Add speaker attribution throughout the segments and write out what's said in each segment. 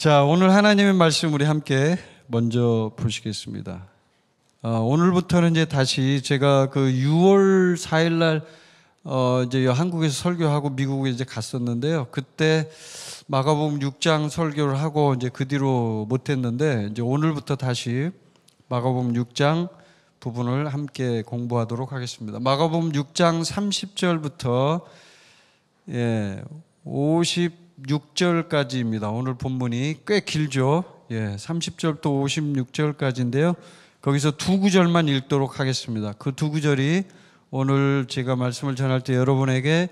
Speaker 1: 자, 오늘 하나님의 말씀 우리 함께 먼저 보시겠습니다. 오늘부터는 이제 다시 제가 그 6월 4일 날 이제 한국에서 설교하고 미국에 이제 갔었는데요. 그때 마가복음 6장 설교를 하고 이제 그 뒤로 못 했는데 이제 오늘부터 다시 마가복음 6장 부분을 함께 공부하도록 하겠습니다. 마가복음 6장 30절부터 56절까지입니다. 오늘 본문이 꽤 길죠. 30절부터 56절까지인데요. 거기서 두 구절만 읽도록 하겠습니다. 그 두 구절이 오늘 제가 말씀을 전할 때 여러분에게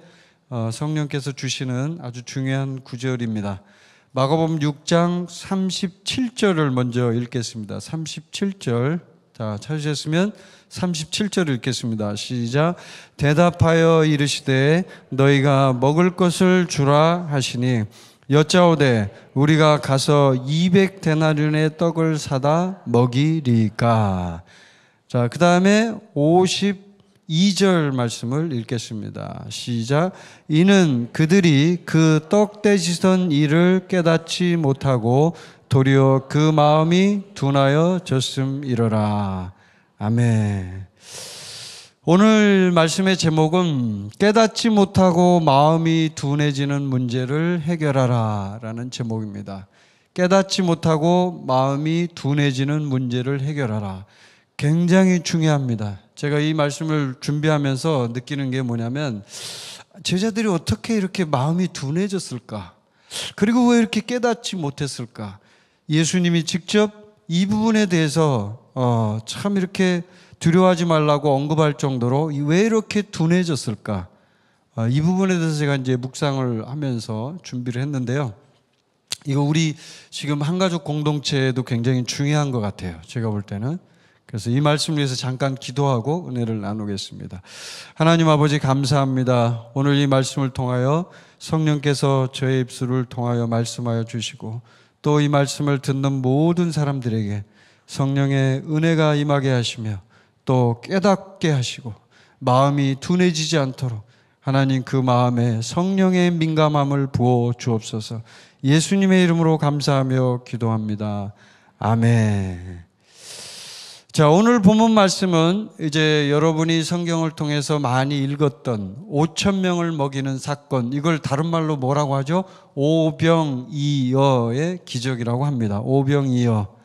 Speaker 1: 성령께서 주시는 아주 중요한 구절입니다. 마가복음 6장 37절을 먼저 읽겠습니다. 37절. 자, 찾으셨으면 37절을 읽겠습니다. 시작. 대답하여 이르시되 너희가 먹을 것을 주라 하시니 여짜오되 우리가 가서 200데나리온의 떡을 사다 먹이리까. 자, 그 다음에 52절 말씀을 읽겠습니다. 시작. 이는 그들이 그 떡 떼시던 일을 깨닫지 못하고 도리어 그 마음이 둔하여 졌음이러라. 아멘. 오늘 말씀의 제목은 깨닫지 못하고 마음이 둔해지는 문제를 해결하라 라는 제목입니다. 깨닫지 못하고 마음이 둔해지는 문제를 해결하라. 굉장히 중요합니다. 제가 이 말씀을 준비하면서 느끼는 게 뭐냐면 제자들이 어떻게 이렇게 마음이 둔해졌을까? 그리고 왜 이렇게 깨닫지 못했을까? 예수님이 직접 이 부분에 대해서 참 이렇게 두려워하지 말라고 언급할 정도로 왜 이렇게 둔해졌을까? 이 부분에 대해서 제가 이제 묵상을 하면서 준비를 했는데요. 이거 우리 지금 한가족 공동체에도 굉장히 중요한 것 같아요. 제가 볼 때는. 그래서 이 말씀을 위해서 잠깐 기도하고 은혜를 나누겠습니다. 하나님 아버지 감사합니다. 오늘 이 말씀을 통하여 성령께서 저의 입술을 통하여 말씀하여 주시고 또 이 말씀을 듣는 모든 사람들에게 성령의 은혜가 임하게 하시며 또 깨닫게 하시고 마음이 둔해지지 않도록 하나님 그 마음에 성령의 민감함을 부어 주옵소서. 예수님의 이름으로 감사하며 기도합니다. 아멘. 자, 오늘 본문 말씀은 이제 여러분이 성경을 통해서 많이 읽었던 5,000명을 먹이는 사건, 이걸 다른 말로 뭐라고 하죠? 오병이어의 기적이라고 합니다. 오병이어.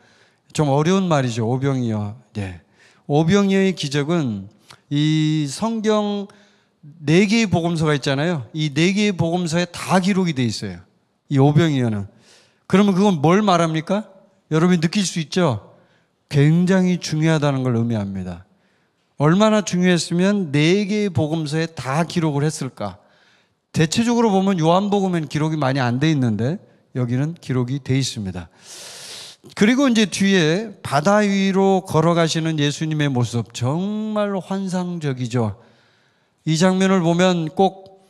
Speaker 1: 좀 어려운 말이죠. 오병이어. 네. 오병이어의 기적은 이 성경 4개의 복음서가 있잖아요. 이 4개의 복음서에 다 기록이 돼 있어요. 이 오병이어는. 그러면 그건 뭘 말합니까? 여러분이 느낄 수 있죠? 굉장히 중요하다는 걸 의미합니다. 얼마나 중요했으면 4개의 복음서에 다 기록을 했을까? 대체적으로 보면 요한복음에는 기록이 많이 안 돼 있는데 여기는 기록이 돼 있습니다. 그리고 이제 뒤에 바다 위로 걸어가시는 예수님의 모습 정말 환상적이죠. 이 장면을 보면 꼭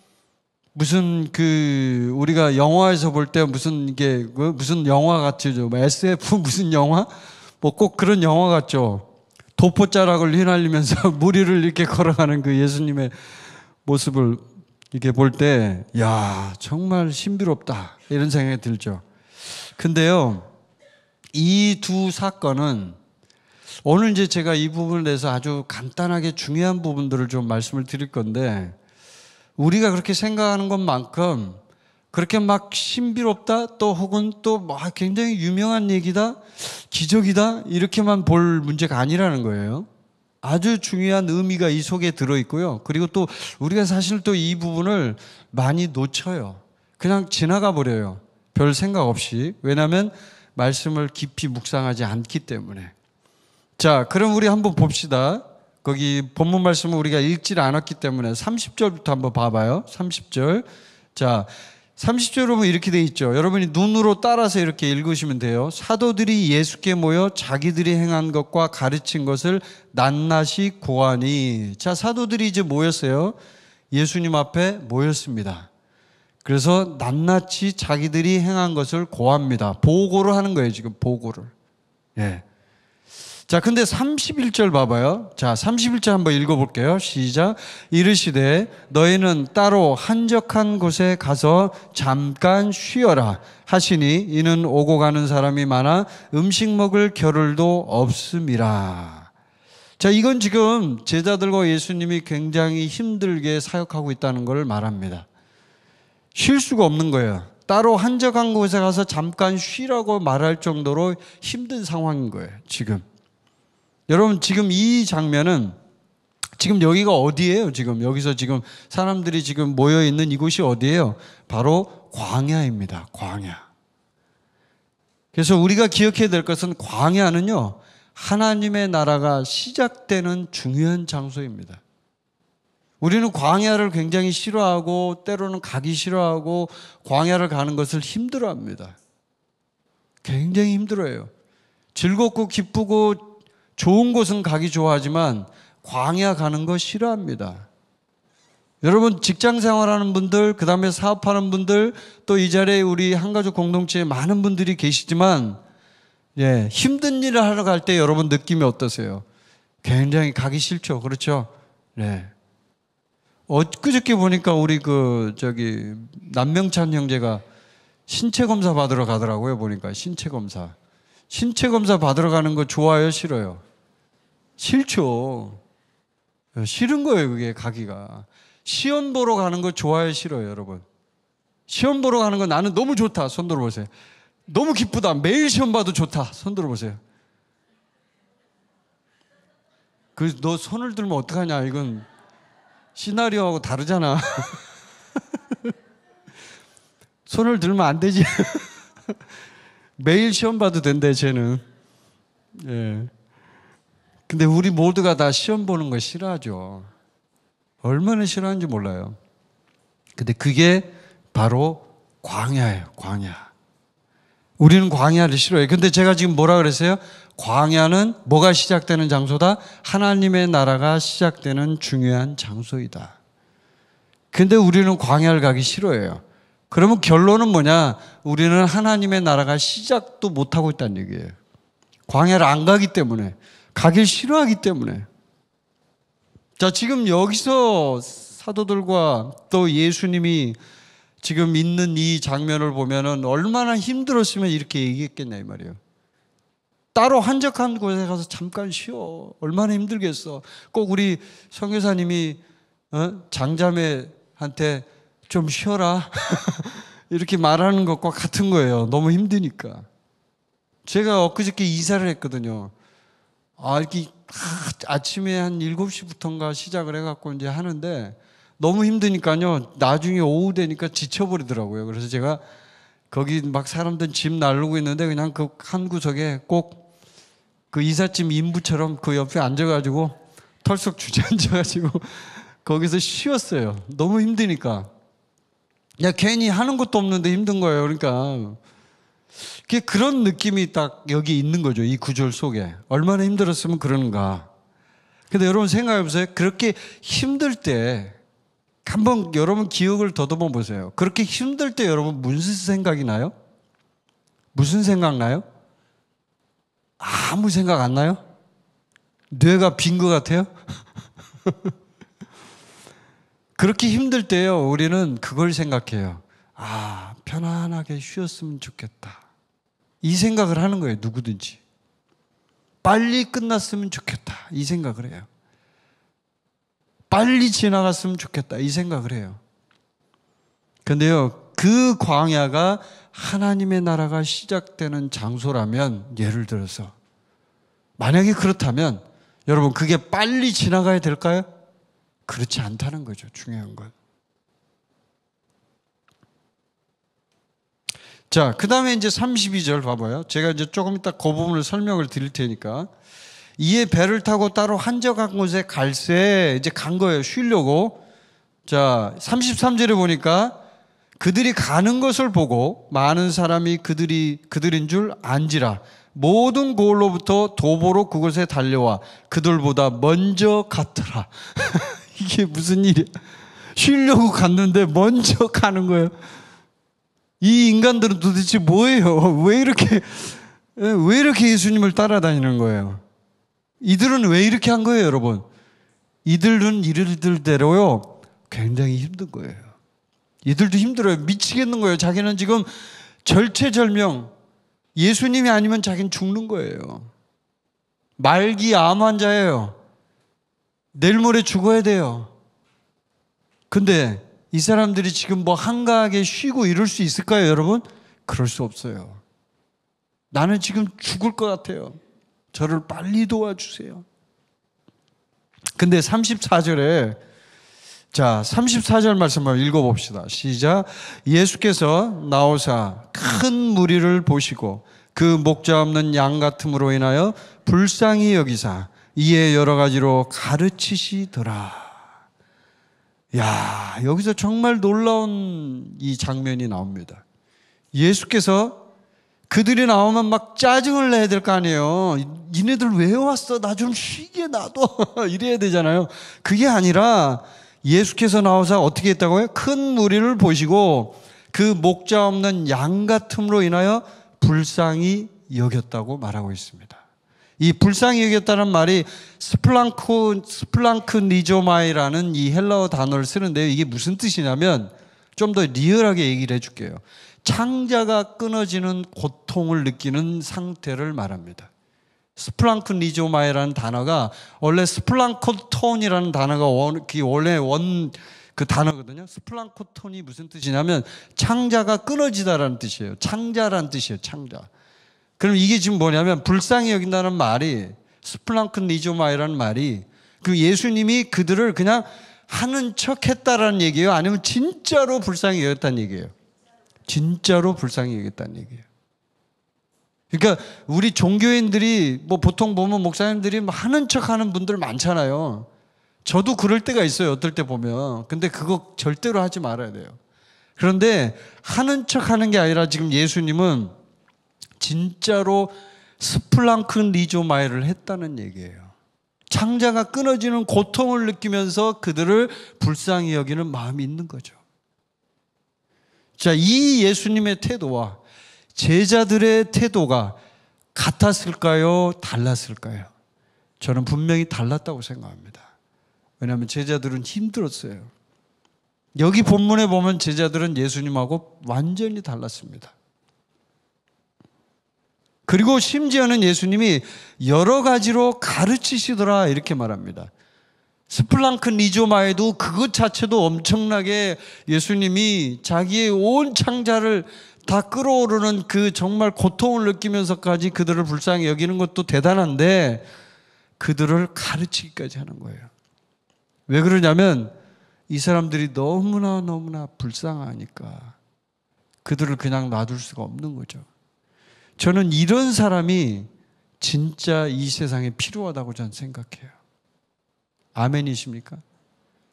Speaker 1: 무슨 우리가 영화에서 볼 때 무슨 이게 무슨 영화 같죠? SF 무슨 영화? 뭐 꼭 그런 영화 같죠. 도포자락을 휘날리면서 무리를 이렇게 걸어가는 그 예수님의 모습을 이렇게 볼 때, 야, 정말 신비롭다. 이런 생각이 들죠. 근데요, 이 두 사건은 오늘 이제 제가 이 부분에 대해서 아주 간단하게 중요한 부분들을 좀 말씀을 드릴 건데, 우리가 그렇게 생각하는 것만큼 그렇게 막 신비롭다 또 혹은 또 막 굉장히 유명한 얘기다 기적이다 이렇게만 볼 문제가 아니라는 거예요. 아주 중요한 의미가 이 속에 들어있고요. 그리고 또 우리가 사실 또 이 부분을 많이 놓쳐요. 그냥 지나가 버려요. 별 생각 없이. 왜냐하면 말씀을 깊이 묵상하지 않기 때문에. 자, 그럼 우리 한번 봅시다. 거기 본문 말씀을 우리가 읽질 않았기 때문에 30절부터 한번 봐봐요. 30절. 자, 30절에 보면 이렇게 돼 있죠. 여러분이 눈으로 따라서 이렇게 읽으시면 돼요. 사도들이 예수께 모여 자기들이 행한 것과 가르친 것을 낱낱이 고하니. 자, 사도들이 이제 모였어요. 예수님 앞에 모였습니다. 그래서 낱낱이 자기들이 행한 것을 고합니다. 보고를 하는 거예요, 지금 보고를. 예. 자, 근데 31절 봐봐요. 자, 31절 한번 읽어볼게요. 시작. 이르시되 너희는 따로 한적한 곳에 가서 잠깐 쉬어라 하시니 이는 오고 가는 사람이 많아 음식 먹을 겨를도 없음이라. 자, 이건 지금 제자들과 예수님이 굉장히 힘들게 사역하고 있다는 걸 말합니다. 쉴 수가 없는 거예요. 따로 한적한 곳에 가서 잠깐 쉬라고 말할 정도로 힘든 상황인 거예요, 지금. 여러분, 지금 이 장면은 지금 여기가 어디예요? 지금 여기서 지금 사람들이 지금 모여 있는 이곳이 어디예요? 바로 광야입니다. 광야. 그래서 우리가 기억해야 될 것은 광야는요, 하나님의 나라가 시작되는 중요한 장소입니다. 우리는 광야를 굉장히 싫어하고 때로는 가기 싫어하고 광야를 가는 것을 힘들어합니다. 굉장히 힘들어해요. 즐겁고 기쁘고 좋은 곳은 가기 좋아하지만 광야 가는 거 싫어합니다. 여러분, 직장 생활하는 분들, 그 다음에 사업하는 분들, 또 이 자리에 우리 한가족 공동체에 많은 분들이 계시지만, 힘든 일을 하러 갈 때 여러분 느낌이 어떠세요? 굉장히 가기 싫죠. 그렇죠? 네. 엊그저께 보니까 우리 남명찬 형제가 신체 검사 받으러 가더라고요. 보니까 신체 검사 받으러 가는 거 좋아요, 싫어요? 싫죠. 싫은 거예요, 그게 가기가. 시험 보러 가는 거 좋아요, 싫어요, 여러분? 시험 보러 가는 거 나는 너무 좋다. 손 들어보세요. 너무 기쁘다. 매일 시험 봐도 좋다. 손 들어보세요. 너 손을 들면 어떡하냐. 이건 시나리오하고 다르잖아. 손을 들면 안 되지. 매일 시험 봐도 된대, 쟤는. 예. 근데 우리 모두가 다 시험 보는 거 싫어하죠. 얼마나 싫어하는지 몰라요. 근데 그게 바로 광야예요, 광야. 우리는 광야를 싫어해요. 근데 제가 지금 뭐라 그랬어요? 광야는 뭐가 시작되는 장소다? 하나님의 나라가 시작되는 중요한 장소이다. 근데 우리는 광야를 가기 싫어해요. 그러면 결론은 뭐냐? 우리는 하나님의 나라가 시작도 못하고 있다는 얘기예요. 광야를 안 가기 때문에, 가길 싫어하기 때문에. 자, 지금 여기서 사도들과 또 예수님이 지금 있는 이 장면을 보면은 얼마나 힘들었으면 이렇게 얘기했겠냐 이 말이에요. 따로 한적한 곳에 가서 잠깐 쉬어. 얼마나 힘들겠어. 꼭 우리 선교사님이 장자매한테 좀 쉬어라 이렇게 말하는 것과 같은 거예요. 너무 힘드니까. 제가 엊그저께 이사를 했거든요. 이렇게 아침에 한 7시부터인가 시작을 해갖고 이제 하는데 너무 힘드니까요. 나중에 오후 되니까 지쳐버리더라고요. 그래서 제가 거기 막 사람들 짐 나르고 있는데 그냥 그 한 구석에 꼭 그 이삿짐 인부처럼 그 옆에 앉아가지고 털썩 주저앉아가지고 거기서 쉬었어요. 너무 힘드니까. 괜히 하는 것도 없는데 힘든 거예요. 그러니까 그런 느낌이 딱 여기 있는 거죠. 이 구절 속에. 얼마나 힘들었으면 그러는가. 근데 여러분 생각해 보세요. 그렇게 힘들 때 한번 여러분 기억을 더듬어 보세요. 그렇게 힘들 때 여러분 무슨 생각이 나요? 무슨 생각 나요? 아무 생각 안 나요? 뇌가 빈 것 같아요? 그렇게 힘들 때요, 우리는 그걸 생각해요. 편안하게 쉬었으면 좋겠다. 이 생각을 하는 거예요, 누구든지. 빨리 끝났으면 좋겠다. 이 생각을 해요. 빨리 지나갔으면 좋겠다. 이 생각을 해요. 근데요, 그 광야가 하나님의 나라가 시작되는 장소라면, 예를 들어서, 만약에 그렇다면, 여러분, 그게 빨리 지나가야 될까요? 그렇지 않다는 거죠, 중요한 건. 자, 그 다음에 이제 32절 봐봐요. 제가 이제 조금 이따 그 부분을 설명을 드릴 테니까. 이에 배를 타고 따로 한적한 곳에 갈새 이제 간 거예요. 쉬려고. 자, 33절에 보니까 그들이 가는 것을 보고 많은 사람이 그들인 줄 안지라. 모든 고을로부터 도보로 그곳에 달려와 그들보다 먼저 갔더라. 이게 무슨 일이야? 쉬려고 갔는데 먼저 가는 거예요. 이 인간들은 도대체 뭐예요? 왜 이렇게 예수님을 따라다니는 거예요? 이들은 왜 이렇게 한 거예요, 여러분? 이들은 이들대로요, 굉장히 힘든 거예요. 이들도 힘들어요. 미치겠는 거예요. 자기는 지금 절체절명, 예수님이 아니면 자기는 죽는 거예요. 말기 암 환자예요. 내일 모레 죽어야 돼요. 근데 이 사람들이 지금 뭐 한가하게 쉬고 이럴 수 있을까요, 여러분? 그럴 수 없어요. 나는 지금 죽을 것 같아요. 저를 빨리 도와주세요. 근데 34절에, 자, 34절 말씀을 읽어봅시다. 시작. 예수께서 나오사 큰 무리를 보시고 그 목자 없는 양 같음으로 인하여 불쌍히 여기사 이에 여러 가지로 가르치시더라. 야, 여기서 정말 놀라운 이 장면이 나옵니다. 예수께서 그들이 나오면 막 짜증을 내야 될 거 아니에요. 니네들 왜 왔어? 나 좀 쉬게 놔둬. 이래야 되잖아요. 그게 아니라 예수께서 나와서 어떻게 했다고요? 큰 무리를 보시고 그 목자 없는 양 같음으로 인하여 불쌍히 여겼다고 말하고 있습니다. 이 불쌍히 여겼다는 말이 스플랑크니조마이라는 이 헬라어 단어를 쓰는데요. 이게 무슨 뜻이냐면 좀 더 리얼하게 얘기를 해줄게요. 창자가 끊어지는 고통을 느끼는 상태를 말합니다. 스플랑크니조마이라는 단어가 원래 스플랑코톤이라는 단어가 원래 그 단어거든요. 스플랑코톤이 무슨 뜻이냐면 창자가 끊어지다라는 뜻이에요. 창자라는 뜻이에요. 창자. 그럼 이게 지금 뭐냐면 불쌍히 여긴다는 말이, 스플랑크니조마이라는 말이 그 예수님이 그들을 그냥 하는 척 했다라는 얘기예요? 아니면 진짜로 불쌍히 여겼다는 얘기예요? 진짜로 불쌍히 여겼다는 얘기예요. 그러니까 우리 종교인들이 뭐 보통 보면 목사님들이 뭐 하는 척 하는 분들 많잖아요. 저도 그럴 때가 있어요. 어떨 때 보면. 근데 그거 절대로 하지 말아야 돼요. 그런데 하는 척 하는 게 아니라 지금 예수님은 진짜로 스플랑크니조마이를 했다는 얘기예요. 창자가 끊어지는 고통을 느끼면서 그들을 불쌍히 여기는 마음이 있는 거죠. 자, 이 예수님의 태도와 제자들의 태도가 같았을까요? 달랐을까요? 저는 분명히 달랐다고 생각합니다. 왜냐하면 제자들은 힘들었어요. 여기 본문에 보면 제자들은 예수님하고 완전히 달랐습니다. 그리고 심지어는 예수님이 여러 가지로 가르치시더라 이렇게 말합니다. 스플랑크니조마에도 그것 자체도 엄청나게 예수님이 자기의 온 창자를 다 끌어오르는 그 정말 고통을 느끼면서까지 그들을 불쌍히 여기는 것도 대단한데 그들을 가르치기까지 하는 거예요. 왜 그러냐면 이 사람들이 너무나 불쌍하니까 그들을 그냥 놔둘 수가 없는 거죠. 저는 이런 사람이 진짜 이 세상에 필요하다고 저는 생각해요. 아멘이십니까?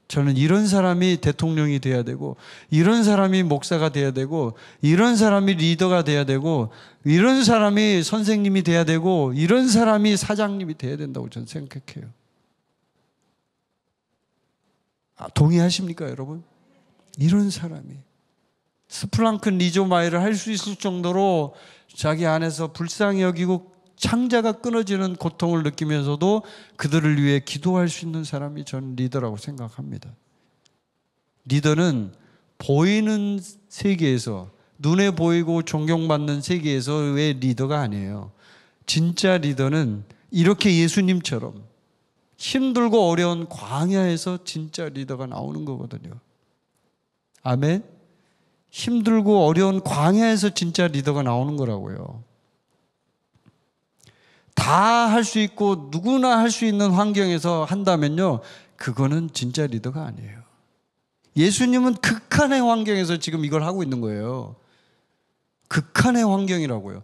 Speaker 1: 저는 이런 사람이 대통령이 돼야 되고, 이런 사람이 목사가 돼야 되고, 이런 사람이 리더가 돼야 되고, 이런 사람이 선생님이 돼야 되고, 이런 사람이 사장님이 돼야 된다고 저는 생각해요. 동의하십니까, 여러분? 이런 사람이 스플랑크니조마이를 할 수 있을 정도로 자기 안에서 불쌍히 여기고 창자가 끊어지는 고통을 느끼면서도 그들을 위해 기도할 수 있는 사람이 저는 리더라고 생각합니다. 리더는 보이는 세계에서, 눈에 보이고 존경받는 세계에서의 리더가 아니에요. 진짜 리더는 이렇게 예수님처럼 힘들고 어려운 광야에서 진짜 리더가 나오는 거거든요. 아멘? 힘들고 어려운 광야에서 진짜 리더가 나오는 거라고요. 다 할 수 있고 누구나 할 수 있는 환경에서 한다면요, 그거는 진짜 리더가 아니에요. 예수님은 극한의 환경에서 지금 이걸 하고 있는 거예요. 극한의 환경이라고요.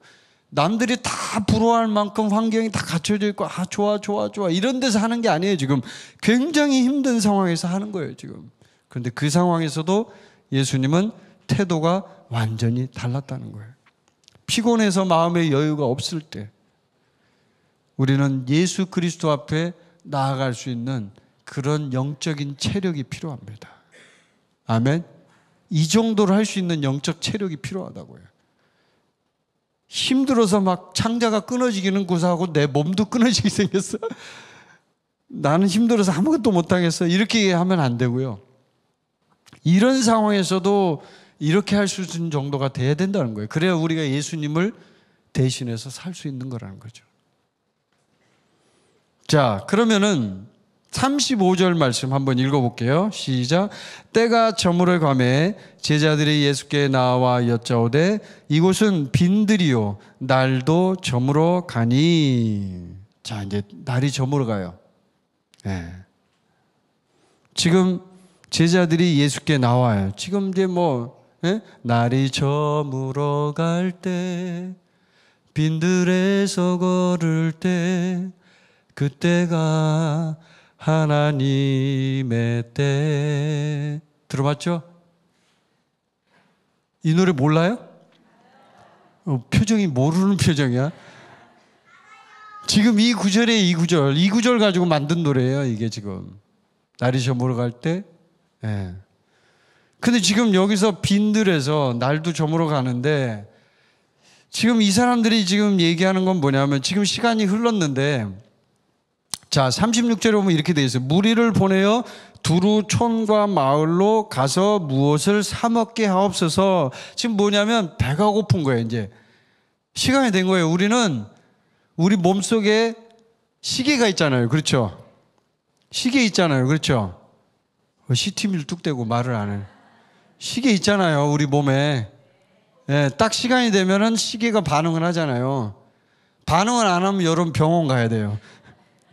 Speaker 1: 남들이 다 부러워할 만큼 환경이 다 갖춰져 있고 좋아 이런 데서 하는 게 아니에요. 지금 굉장히 힘든 상황에서 하는 거예요. 지금. 그런데 그 상황에서도 예수님은 태도가 완전히 달랐다는 거예요. 피곤해서 마음의 여유가 없을 때 우리는 예수 그리스도 앞에 나아갈 수 있는 그런 영적인 체력이 필요합니다. 아멘. 이 정도로 할 수 있는 영적 체력이 필요하다고요. 힘들어서 막 창자가 끊어지기는 고사하고 내 몸도 끊어지게 생겼어. 나는 힘들어서 아무것도 못하겠어. 이렇게 하면 안 되고요. 이런 상황에서도 이렇게 할 수 있는 정도가 돼야 된다는 거예요. 그래야 우리가 예수님을 대신해서 살 수 있는 거라는 거죠. 자, 그러면은 35절 말씀 한번 읽어볼게요. 시작. 때가 저물어 가매 제자들이 예수께 나와 여짜오되 이곳은 빈들이요 날도 저물어 가니. 자, 이제 날이 저물어 가요. 네. 지금 제자들이 예수께 나와요. 지금 이제 날이 저물어 갈 때 빈들에서 걸을 때 그때가 하나님의 때. 들어봤죠? 이 노래 몰라요? 표정이 모르는 표정이야. 지금 이 구절 가지고 만든 노래예요. 이게 지금 날이 저물어 갈 때. 예. 근데 지금 여기서 빈들에서 날도 저물어 가는데 지금 이 사람들이 지금 얘기하는 건 뭐냐면 지금 시간이 흘렀는데 자, 36절에 보면 이렇게 되어 있어요. 무리를 보내어 두루 촌과 마을로 가서 무엇을 사 먹게 하옵소서. 지금 뭐냐면 배가 고픈 거예요. 이제 시간이 된 거예요. 우리는 우리 몸속에 시계가 있잖아요. 그렇죠? 시계 있잖아요. 그렇죠? CTV를 뚝 떼고 말을 안 해요. 시계 있잖아요. 우리 몸에. 예, 딱 시간이 되면은 시계가 반응을 하잖아요. 반응을 안 하면 여러분 병원 가야 돼요.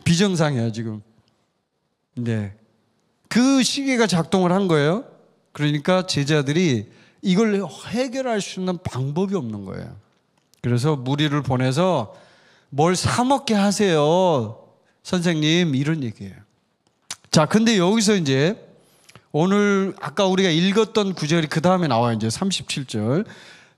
Speaker 1: 비정상이야 지금. 네, 그 시계가 작동을 한 거예요. 그러니까 제자들이 이걸 해결할 수 있는 방법이 없는 거예요. 그래서 무리를 보내서 뭘 사 먹게 하세요, 선생님, 이런 얘기예요. 자, 근데 여기서 이제 오늘 아까 우리가 읽었던 구절이 그 다음에 나와요. 이제 37절.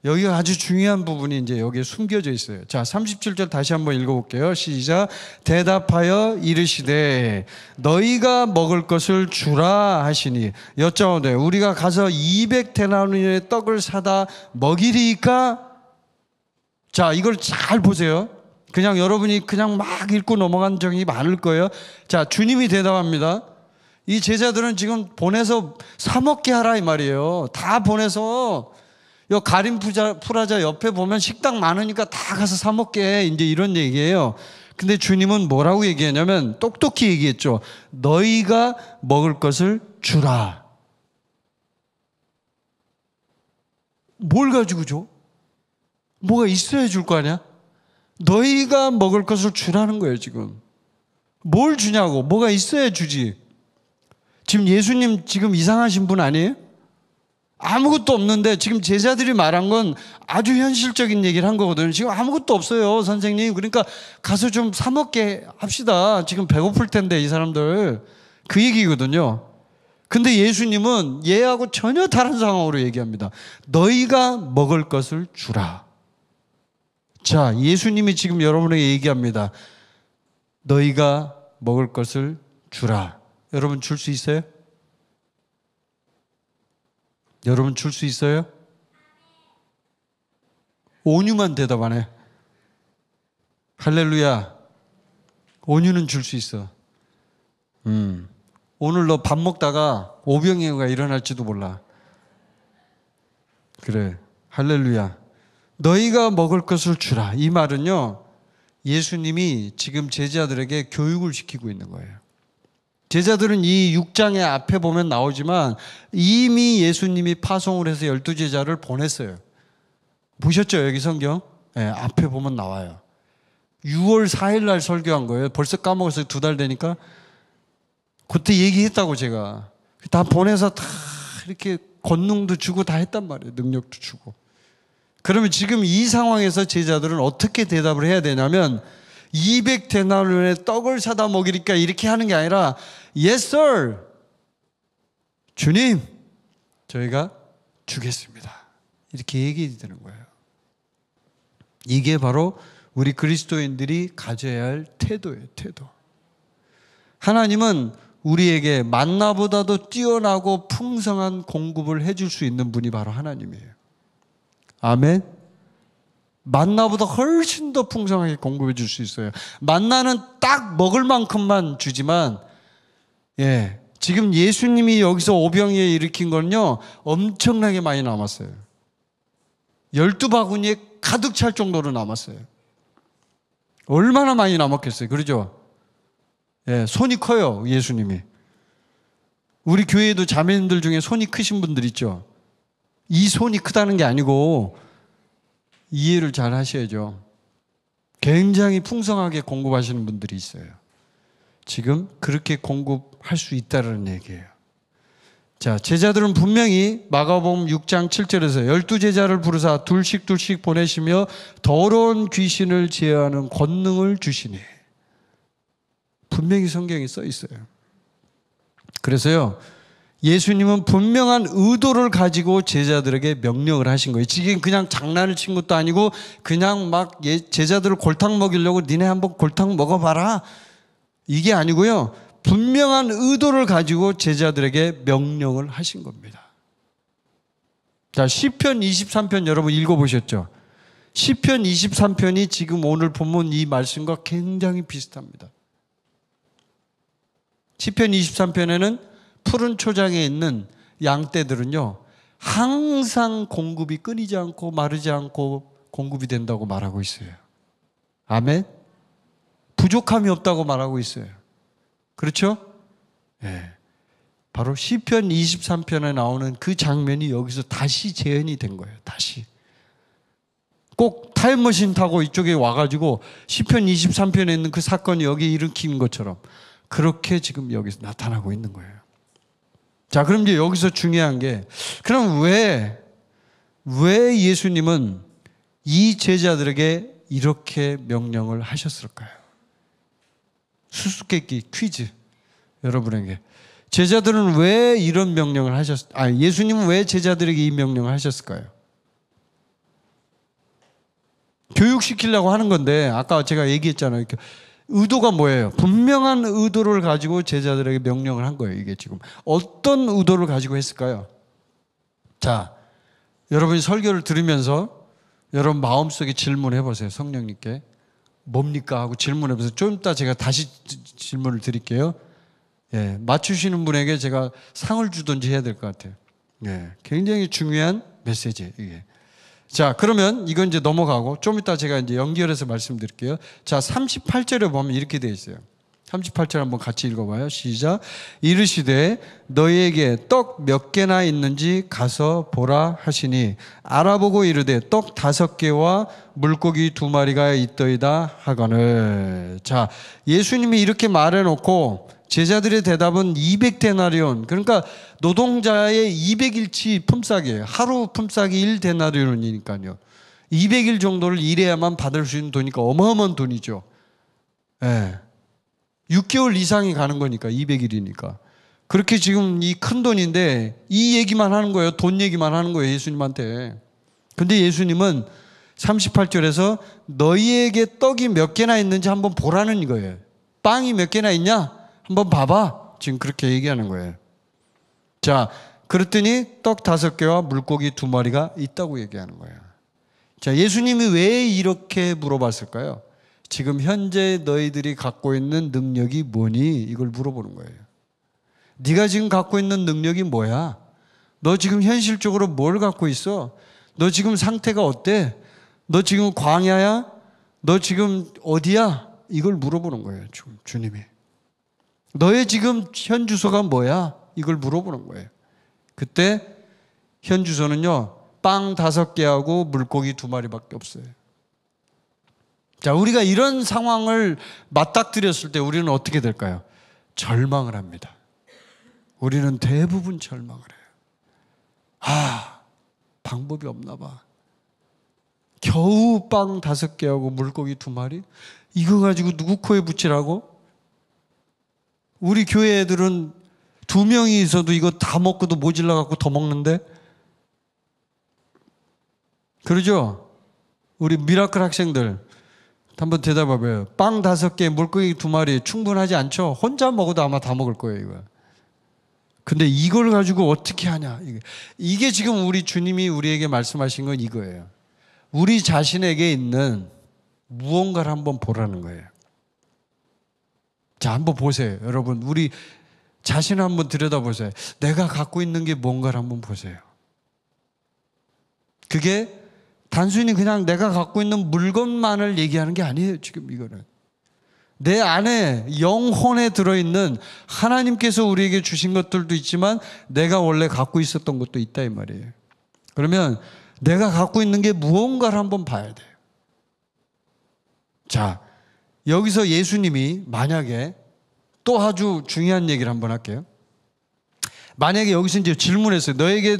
Speaker 1: 여기가 아주 중요한 부분이 이제 여기에 숨겨져 있어요. 자, 37절 다시 한번 읽어볼게요. 시작. 대답하여 이르시되 너희가 먹을 것을 주라 하시니 여짜오되 우리가 가서 200데나리온의 떡을 사다 먹이리까? 자, 이걸 잘 보세요. 그냥 여러분이 그냥 막 읽고 넘어간 적이 많을 거예요. 자, 주님이 대답합니다. 이 제자들은 지금 보내서 사 먹게 하라 이 말이에요. 다 보내서 요 가림 프라자 옆에 보면 식당 많으니까 다 가서 사 먹게, 이제 이런 얘기예요. 근데 주님은 뭐라고 얘기하냐면 똑똑히 얘기했죠. 너희가 먹을 것을 주라. 뭘 가지고 줘? 뭐가 있어야 줄 거 아니야? 너희가 먹을 것을 주라는 거예요. 지금 뭘 주냐고. 뭐가 있어야 주지. 지금 예수님 지금 이상하신 분 아니에요? 아무것도 없는데 지금 제자들이 말한 건 아주 현실적인 얘기를 한 거거든요. 지금 아무것도 없어요, 선생님. 그러니까 가서 좀 사 먹게 합시다. 지금 배고플 텐데 이 사람들. 그 얘기거든요. 근데 예수님은 얘하고 전혀 다른 상황으로 얘기합니다. 너희가 먹을 것을 주라. 자, 예수님이 지금 여러분에게 얘기합니다. 너희가 먹을 것을 주라. 여러분 줄 수 있어요? 여러분 줄 수 있어요? 온유만 대답 안 해. 할렐루야. 온유는 줄 수 있어. 오늘 너 밥 먹다가 오병이어가 일어날지도 몰라. 그래. 할렐루야. 너희가 먹을 것을 주라. 이 말은요, 예수님이 지금 제자들에게 교육을 시키고 있는 거예요. 제자들은 이 6장의 앞에 보면 나오지만 이미 예수님이 파송을 해서 12제자를 보냈어요. 보셨죠? 여기 성경? 네, 앞에 보면 나와요. 6월 4일 날 설교한 거예요. 벌써 까먹었어요. 2달 되니까. 그때 얘기했다고 제가. 다 보내서 다 이렇게 권능도 주고 다 했단 말이에요. 능력도 주고. 그러면 지금 이 상황에서 제자들은 어떻게 대답을 해야 되냐면 200데나리온의 떡을 사다 먹이니까 이렇게 하는 게 아니라 Yes, sir. 주님, 저희가 주겠습니다. 이렇게 얘기해야 되는 거예요. 이게 바로 우리 그리스도인들이 가져야 할 태도예요. 태도. 하나님은 우리에게 만나보다도 뛰어나고 풍성한 공급을 해줄 수 있는 분이 바로 하나님이에요. 아멘. 만나보다 훨씬 더 풍성하게 공급해 줄 수 있어요. 만나는 딱 먹을 만큼만 주지만, 지금 예수님이 여기서 오병이에 일으킨 건요, 엄청나게 많이 남았어요. 12바구니에 가득 찰 정도로 남았어요. 얼마나 많이 남았겠어요. 그러죠? 손이 커요, 예수님이. 우리 교회에도 자매님들 중에 손이 크신 분들 있죠? 이 손이 크다는 게 아니고, 이해를 잘 하셔야죠. 굉장히 풍성하게 공급하시는 분들이 있어요. 지금 그렇게 공급할 수 있다는 얘기예요. 자, 제자들은 분명히 마가복음 6장 7절에서 12제자를 부르사 둘씩 보내시며 더러운 귀신을 제어하는 권능을 주시니. 분명히 성경에 써 있어요. 그래서요, 예수님은 분명한 의도를 가지고 제자들에게 명령을 하신 거예요. 지금 그냥 장난을 친 것도 아니고 그냥 막 제자들을 골탕 먹이려고 니네 한번 골탕 먹어봐라, 이게 아니고요, 분명한 의도를 가지고 제자들에게 명령을 하신 겁니다. 자, 시편 23편 여러분 읽어보셨죠? 시편 23편이 지금 오늘 본문 이 말씀과 굉장히 비슷합니다. 시편 23편에는 푸른 초장에 있는 양떼들은요, 항상 공급이 끊이지 않고 마르지 않고 공급이 된다고 말하고 있어요. 아멘? 부족함이 없다고 말하고 있어요. 그렇죠? 바로 시편 23편에 나오는 그 장면이 여기서 다시 재현이 된 거예요. 다시. 꼭 타임머신 타고 이쪽에 와가지고 시편 23편에 있는 그 사건이 여기 일으킨 것처럼 그렇게 지금 여기서 나타나고 있는 거예요. 자, 그럼 이제 여기서 중요한 게, 그럼 왜 예수님은 이 제자들에게 이렇게 명령을 하셨을까요? 수수께끼 퀴즈 여러분에게. 제자들은 왜 이런 명령을 예수님은 왜 제자들에게 이 명령을 하셨을까요? 교육시키려고 하는 건데, 아까 제가 얘기했잖아요. 의도가 뭐예요? 분명한 의도를 가지고 제자들에게 명령을 한 거예요. 이게 지금 어떤 의도를 가지고 했을까요? 자, 여러분이 설교를 들으면서 여러분 마음속에 질문해 보세요. 성령님께 뭡니까 하고 질문해 보세요. 좀 이따 제가 다시 질문을 드릴게요. 맞추시는 분에게 제가 상을 주든지 해야 될 것 같아요. 굉장히 중요한 메시지예요, 이게. 자, 그러면 이건 이제 넘어가고 좀 이따 제가 이제 연결해서 말씀드릴게요. 자, 38절에 보면 이렇게 되어 있어요. 38절 한번 같이 읽어봐요. 시작. 이르시되 너희에게 떡 몇 개나 있는지 가서 보라 하시니 알아보고 이르되 떡 5개와 물고기 2마리가 있더이다 하거늘. 자, 예수님이 이렇게 말해놓고 제자들의 대답은 200데나리온, 그러니까 노동자의 200일치 품삯이에요. 하루 품삯이 1데나리온이니까요. 200일 정도를 일해야만 받을 수 있는 돈이니까 어마어마한 돈이죠. 6개월 이상이 가는 거니까, 200일이니까. 그렇게 지금 이 큰 돈인데 이 얘기만 하는 거예요. 돈 얘기만 하는 거예요, 예수님한테. 근데 예수님은 38절에서 너희에게 떡이 몇 개나 있는지 한번 보라는 거예요. 빵이 몇 개나 있냐? 한번 봐봐. 지금 그렇게 얘기하는 거예요. 자, 그랬더니 떡 5개와 물고기 2마리가 있다고 얘기하는 거예요. 자, 예수님이 왜 이렇게 물어봤을까요? 지금 현재 너희들이 갖고 있는 능력이 뭐니? 이걸 물어보는 거예요. 네가 지금 갖고 있는 능력이 뭐야? 너 지금 현실적으로 뭘 갖고 있어? 너 지금 상태가 어때? 너 지금 광야야? 너 지금 어디야? 이걸 물어보는 거예요, 주님이. 너의 지금 현 주소가 뭐야? 이걸 물어보는 거예요. 그때 현 주소는요, 빵 5개하고 물고기 2마리밖에 없어요. 자, 우리가 이런 상황을 맞닥뜨렸을 때 우리는 어떻게 될까요? 절망을 합니다. 우리는 대부분 절망을 해요. 방법이 없나 봐. 겨우 빵 5개하고 물고기 2마리? 이거 가지고 누구 코에 붙이라고? 우리 교회 애들은 2명이 있어도 이거 다 먹고도 모질라 갖고 더 먹는데? 그러죠? 우리 미라클 학생들 한번 대답해봐요. 빵 5개, 물고기 2마리 충분하지 않죠? 혼자 먹어도 아마 다 먹을 거예요, 이거. 근데 이걸 가지고 어떻게 하냐? 이게 지금 우리 주님이 우리에게 말씀하신 건 이거예요. 우리 자신에게 있는 무언가를 한번 보라는 거예요. 자, 한번 보세요. 여러분, 우리 자신을 한번 들여다보세요. 내가 갖고 있는 게 뭔가를 한번 보세요. 그게 단순히 그냥 내가 갖고 있는 물건만을 얘기하는 게 아니에요. 지금 이거는 내 안에 영혼에 들어있는 하나님께서 우리에게 주신 것들도 있지만 내가 원래 갖고 있었던 것도 있다 이 말이에요. 그러면 내가 갖고 있는 게 무언가를 한번 봐야 돼요. 자, 여기서 예수님이 만약에 또 아주 중요한 얘기를 한번 할게요. 만약에 여기서 이제 질문했어요. 너에게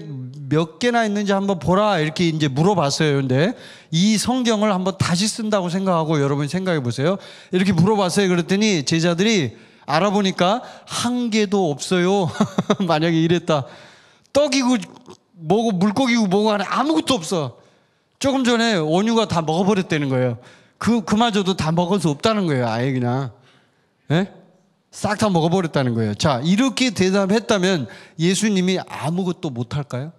Speaker 1: 몇 개나 있는지 한번 보라. 이렇게 이제 물어봤어요. 근데 이 성경을 한번 다시 쓴다고 생각하고 여러분이 생각해 보세요. 이렇게 물어봤어요. 그랬더니 제자들이 알아보니까 한 개도 없어요. 만약에 이랬다. 떡이고 뭐고 물고기고 뭐고 안에 아무것도 없어. 조금 전에 온유가 다 먹어버렸다는 거예요. 그마저도 다 먹을 수 없다는 거예요. 아예 그냥. 예? 싹 다 먹어버렸다는 거예요. 자, 이렇게 대답했다면 예수님이 아무것도 못할까요?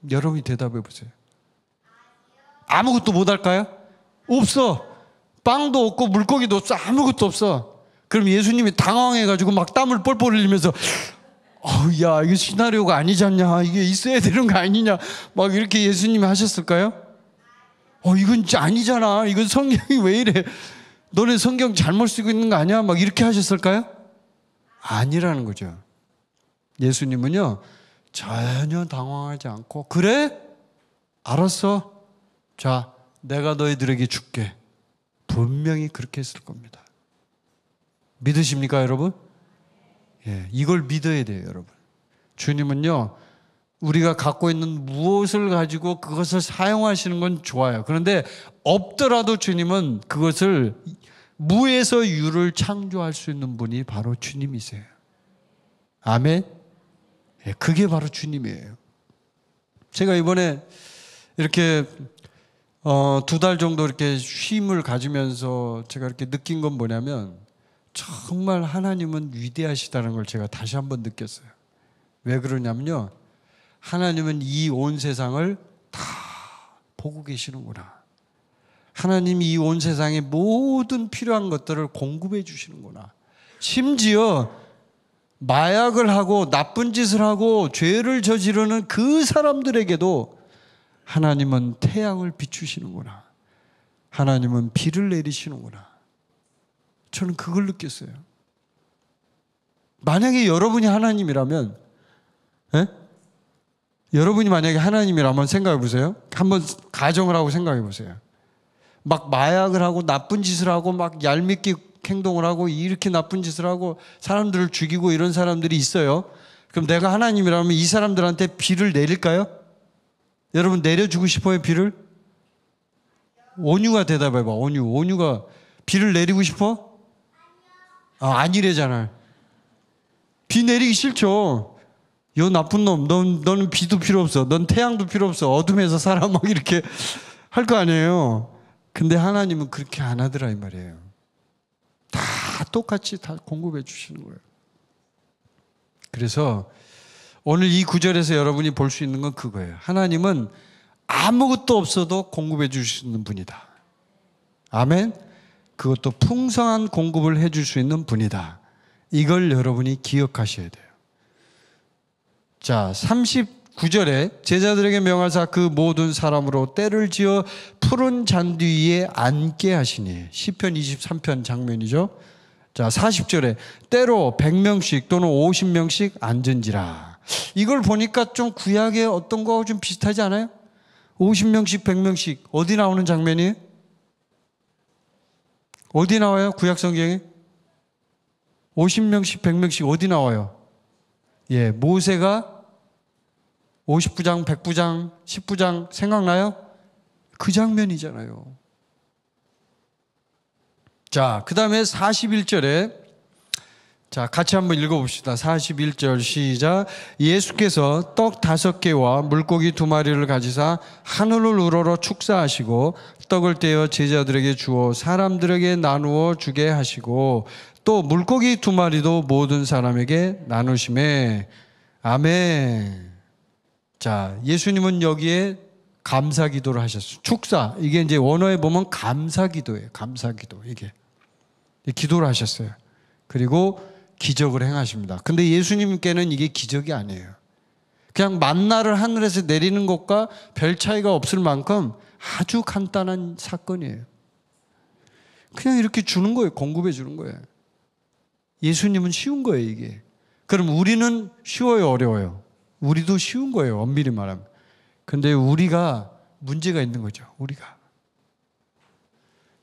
Speaker 1: 여러분이 대답해 보세요. 아무것도 못할까요? 없어. 빵도 없고 물고기도 없어. 아무것도 없어. 그럼 예수님이 당황해가지고 막 땀을 뻘뻘 흘리면서 야, 이거 시나리오가 아니지 않냐? 이게 있어야 되는 거 아니냐? 막 이렇게 예수님이 하셨을까요? 이건 진짜 아니잖아. 이건 성경이 왜 이래? 너네 성경 잘못 쓰고 있는 거 아니야? 막 이렇게 하셨을까요? 아니라는 거죠. 예수님은요, 전혀 당황하지 않고, 그래? 알았어. 자, 내가 너희들에게 줄게. 분명히 그렇게 했을 겁니다. 믿으십니까, 여러분? 예, 이걸 믿어야 돼요, 여러분. 주님은요, 우리가 갖고 있는 무엇을 가지고 그것을 사용하시는 건 좋아요. 그런데 없더라도 주님은 그것을 무에서 유를 창조할 수 있는 분이 바로 주님이세요. 아멘? 예, 그게 바로 주님이에요. 제가 이번에 이렇게 2달 정도 이렇게 쉼을 가지면서 제가 이렇게 느낀 건 뭐냐면 정말 하나님은 위대하시다는 걸 제가 다시 한번 느꼈어요. 왜 그러냐면요. 하나님은 이 온 세상을 다 보고 계시는구나. 하나님이 이 온 세상의 모든 필요한 것들을 공급해 주시는구나. 심지어 마약을 하고 나쁜 짓을 하고 죄를 저지르는 그 사람들에게도 하나님은 태양을 비추시는구나. 하나님은 비를 내리시는구나. 저는 그걸 느꼈어요. 만약에 여러분이 하나님이라면, 예? 여러분이 만약에 하나님이라면 생각해 보세요. 한번 가정을 하고 생각해 보세요. 막 마약을 하고 나쁜 짓을 하고 막 얄밉게 행동을 하고 이렇게 나쁜 짓을 하고 사람들을 죽이고 이런 사람들이 있어요. 그럼 내가 하나님이라면 이 사람들한테 비를 내릴까요? 여러분 내려주고 싶어요, 비를? 온유가 대답해봐. 온유가 비를 내리고 싶어? 아니래잖아요. 비 내리기 싫죠. 요 나쁜 놈, 너는 비도 필요 없어. 넌 태양도 필요 없어. 어둠에서 살아. 막 이렇게 할 거 아니에요. 근데 하나님은 그렇게 안 하더라 이 말이에요. 다 똑같이 다 공급해 주시는 거예요. 그래서 오늘 이 구절에서 여러분이 볼 수 있는 건 그거예요. 하나님은 아무것도 없어도 공급해 주시는 분이다. 아멘. 그것도 풍성한 공급을 해줄 수 있는 분이다. 이걸 여러분이 기억하셔야 돼요. 자, 39절에 제자들에게 명하사 그 모든 사람으로 때를 지어 푸른 잔디 위에 앉게 하시니. 시편 23편 장면이죠. 자, 40절에 때로 100명씩 또는 50명씩 앉은지라. 이걸 보니까 좀 구약의 어떤 거하고 좀 비슷하지 않아요? 50명씩 100명씩 어디 나오는 장면이에요? 어디 나와요? 구약 성경에? 50명씩 100명씩 어디 나와요? 예, 모세가 50부장, 100부장, 10부장 생각나요? 그 장면이잖아요. 자, 그 다음에 41절에 자, 같이 한번 읽어봅시다. 41절 시작. 예수께서 떡 5개와 물고기 2마리를 가지사 하늘을 우러러 축사하시고 떡을 떼어 제자들에게 주어 사람들에게 나누어 주게 하시고 또 물고기 2마리도 모든 사람에게 나누시매. 아멘. 자, 예수님은 여기에 감사 기도를 하셨어요. 축사, 이게 이제 원어에 보면 감사 기도예요. 감사 기도, 이게 기도를 하셨어요. 그리고 기적을 행하십니다. 근데 예수님께는 이게 기적이 아니에요. 그냥 만나를 하늘에서 내리는 것과 별 차이가 없을 만큼 아주 간단한 사건이에요. 그냥 이렇게 주는 거예요. 공급해 주는 거예요. 예수님은 쉬운 거예요, 이게. 그럼 우리는 쉬워요, 어려워요? 우리도 쉬운 거예요, 엄밀히 말하면. 근데 우리가 문제가 있는 거죠, 우리가.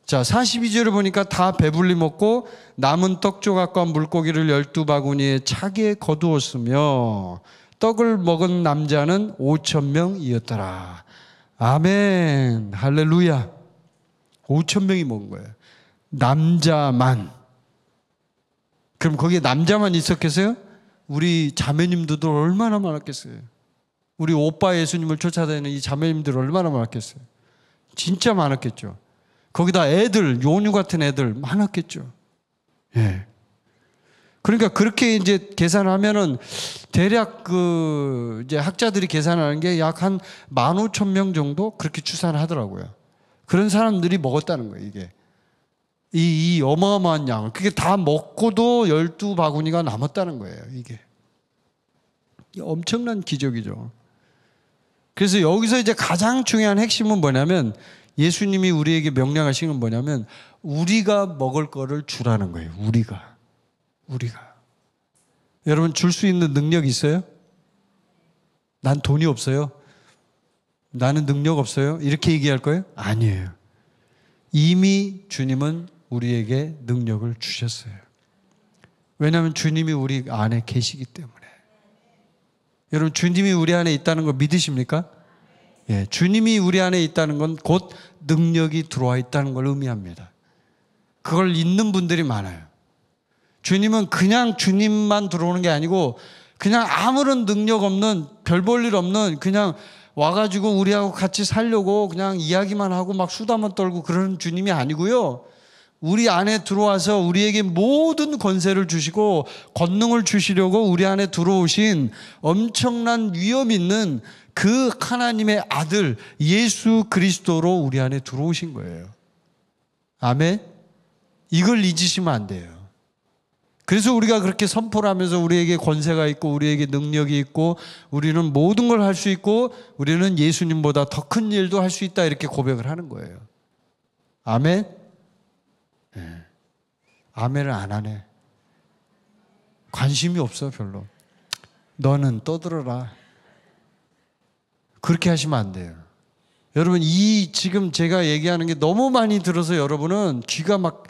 Speaker 1: 자, 42절을 보니까 다 배불리 먹고 남은 떡 조각과 물고기를 12바구니에 차게 거두었으며 떡을 먹은 남자는 5,000명이었더라. 아멘, 할렐루야. 5,000명이 먹은 거예요. 남자만. 그럼 거기에 남자만 있었겠어요? 우리 자매님들도 얼마나 많았겠어요? 우리 오빠 예수님을 쫓아다니는 이 자매님들 얼마나 많았겠어요? 진짜 많았겠죠. 거기다 애들, 요뉴 같은 애들 많았겠죠. 예. 그러니까 그렇게 이제 계산하면은 대략 이제 학자들이 계산하는 게 약 한 15,000명 정도 그렇게 추산을 하더라고요. 그런 사람들이 먹었다는 거예요, 이게. 이 어마어마한 양을. 그게 다 먹고도 12바구니가 남았다는 거예요, 이게. 엄청난 기적이죠. 그래서 여기서 이제 가장 중요한 핵심은 뭐냐면 예수님이 우리에게 명령하신 건 뭐냐면 우리가 먹을 거를 주라는 거예요. 우리가. 여러분 줄 수 있는 능력 있어요? 난 돈이 없어요. 나는 능력 없어요. 이렇게 얘기할 거예요? 아니에요. 이미 주님은 우리에게 능력을 주셨어요. 왜냐하면 주님이 우리 안에 계시기 때문에. 여러분 주님이 우리 안에 있다는 거 믿으십니까? 예, 주님이 우리 안에 있다는 건 곧 능력이 들어와 있다는 걸 의미합니다. 그걸 잊는 분들이 많아요. 주님은 그냥 주님만 들어오는 게 아니고 그냥 아무런 능력 없는, 별 볼 일 없는, 그냥 와가지고 우리하고 같이 살려고 그냥 이야기만 하고 막 수다만 떨고 그러는 주님이 아니고요. 우리 안에 들어와서 우리에게 모든 권세를 주시고 권능을 주시려고 우리 안에 들어오신 엄청난 위엄 있는 그 하나님의 아들 예수 그리스도로 우리 안에 들어오신 거예요. 아멘? 이걸 잊으시면 안 돼요. 그래서 우리가 그렇게 선포를 하면서 우리에게 권세가 있고 우리에게 능력이 있고 우리는 모든 걸 할 수 있고 우리는 예수님보다 더 큰 일도 할 수 있다 이렇게 고백을 하는 거예요. 아멘? 네. 아멘을 안 하네. 관심이 없어 별로. 너는 떠들어라. 그렇게 하시면 안 돼요. 여러분 지금 제가 얘기하는 게 너무 많이 들어서 여러분은 귀가 막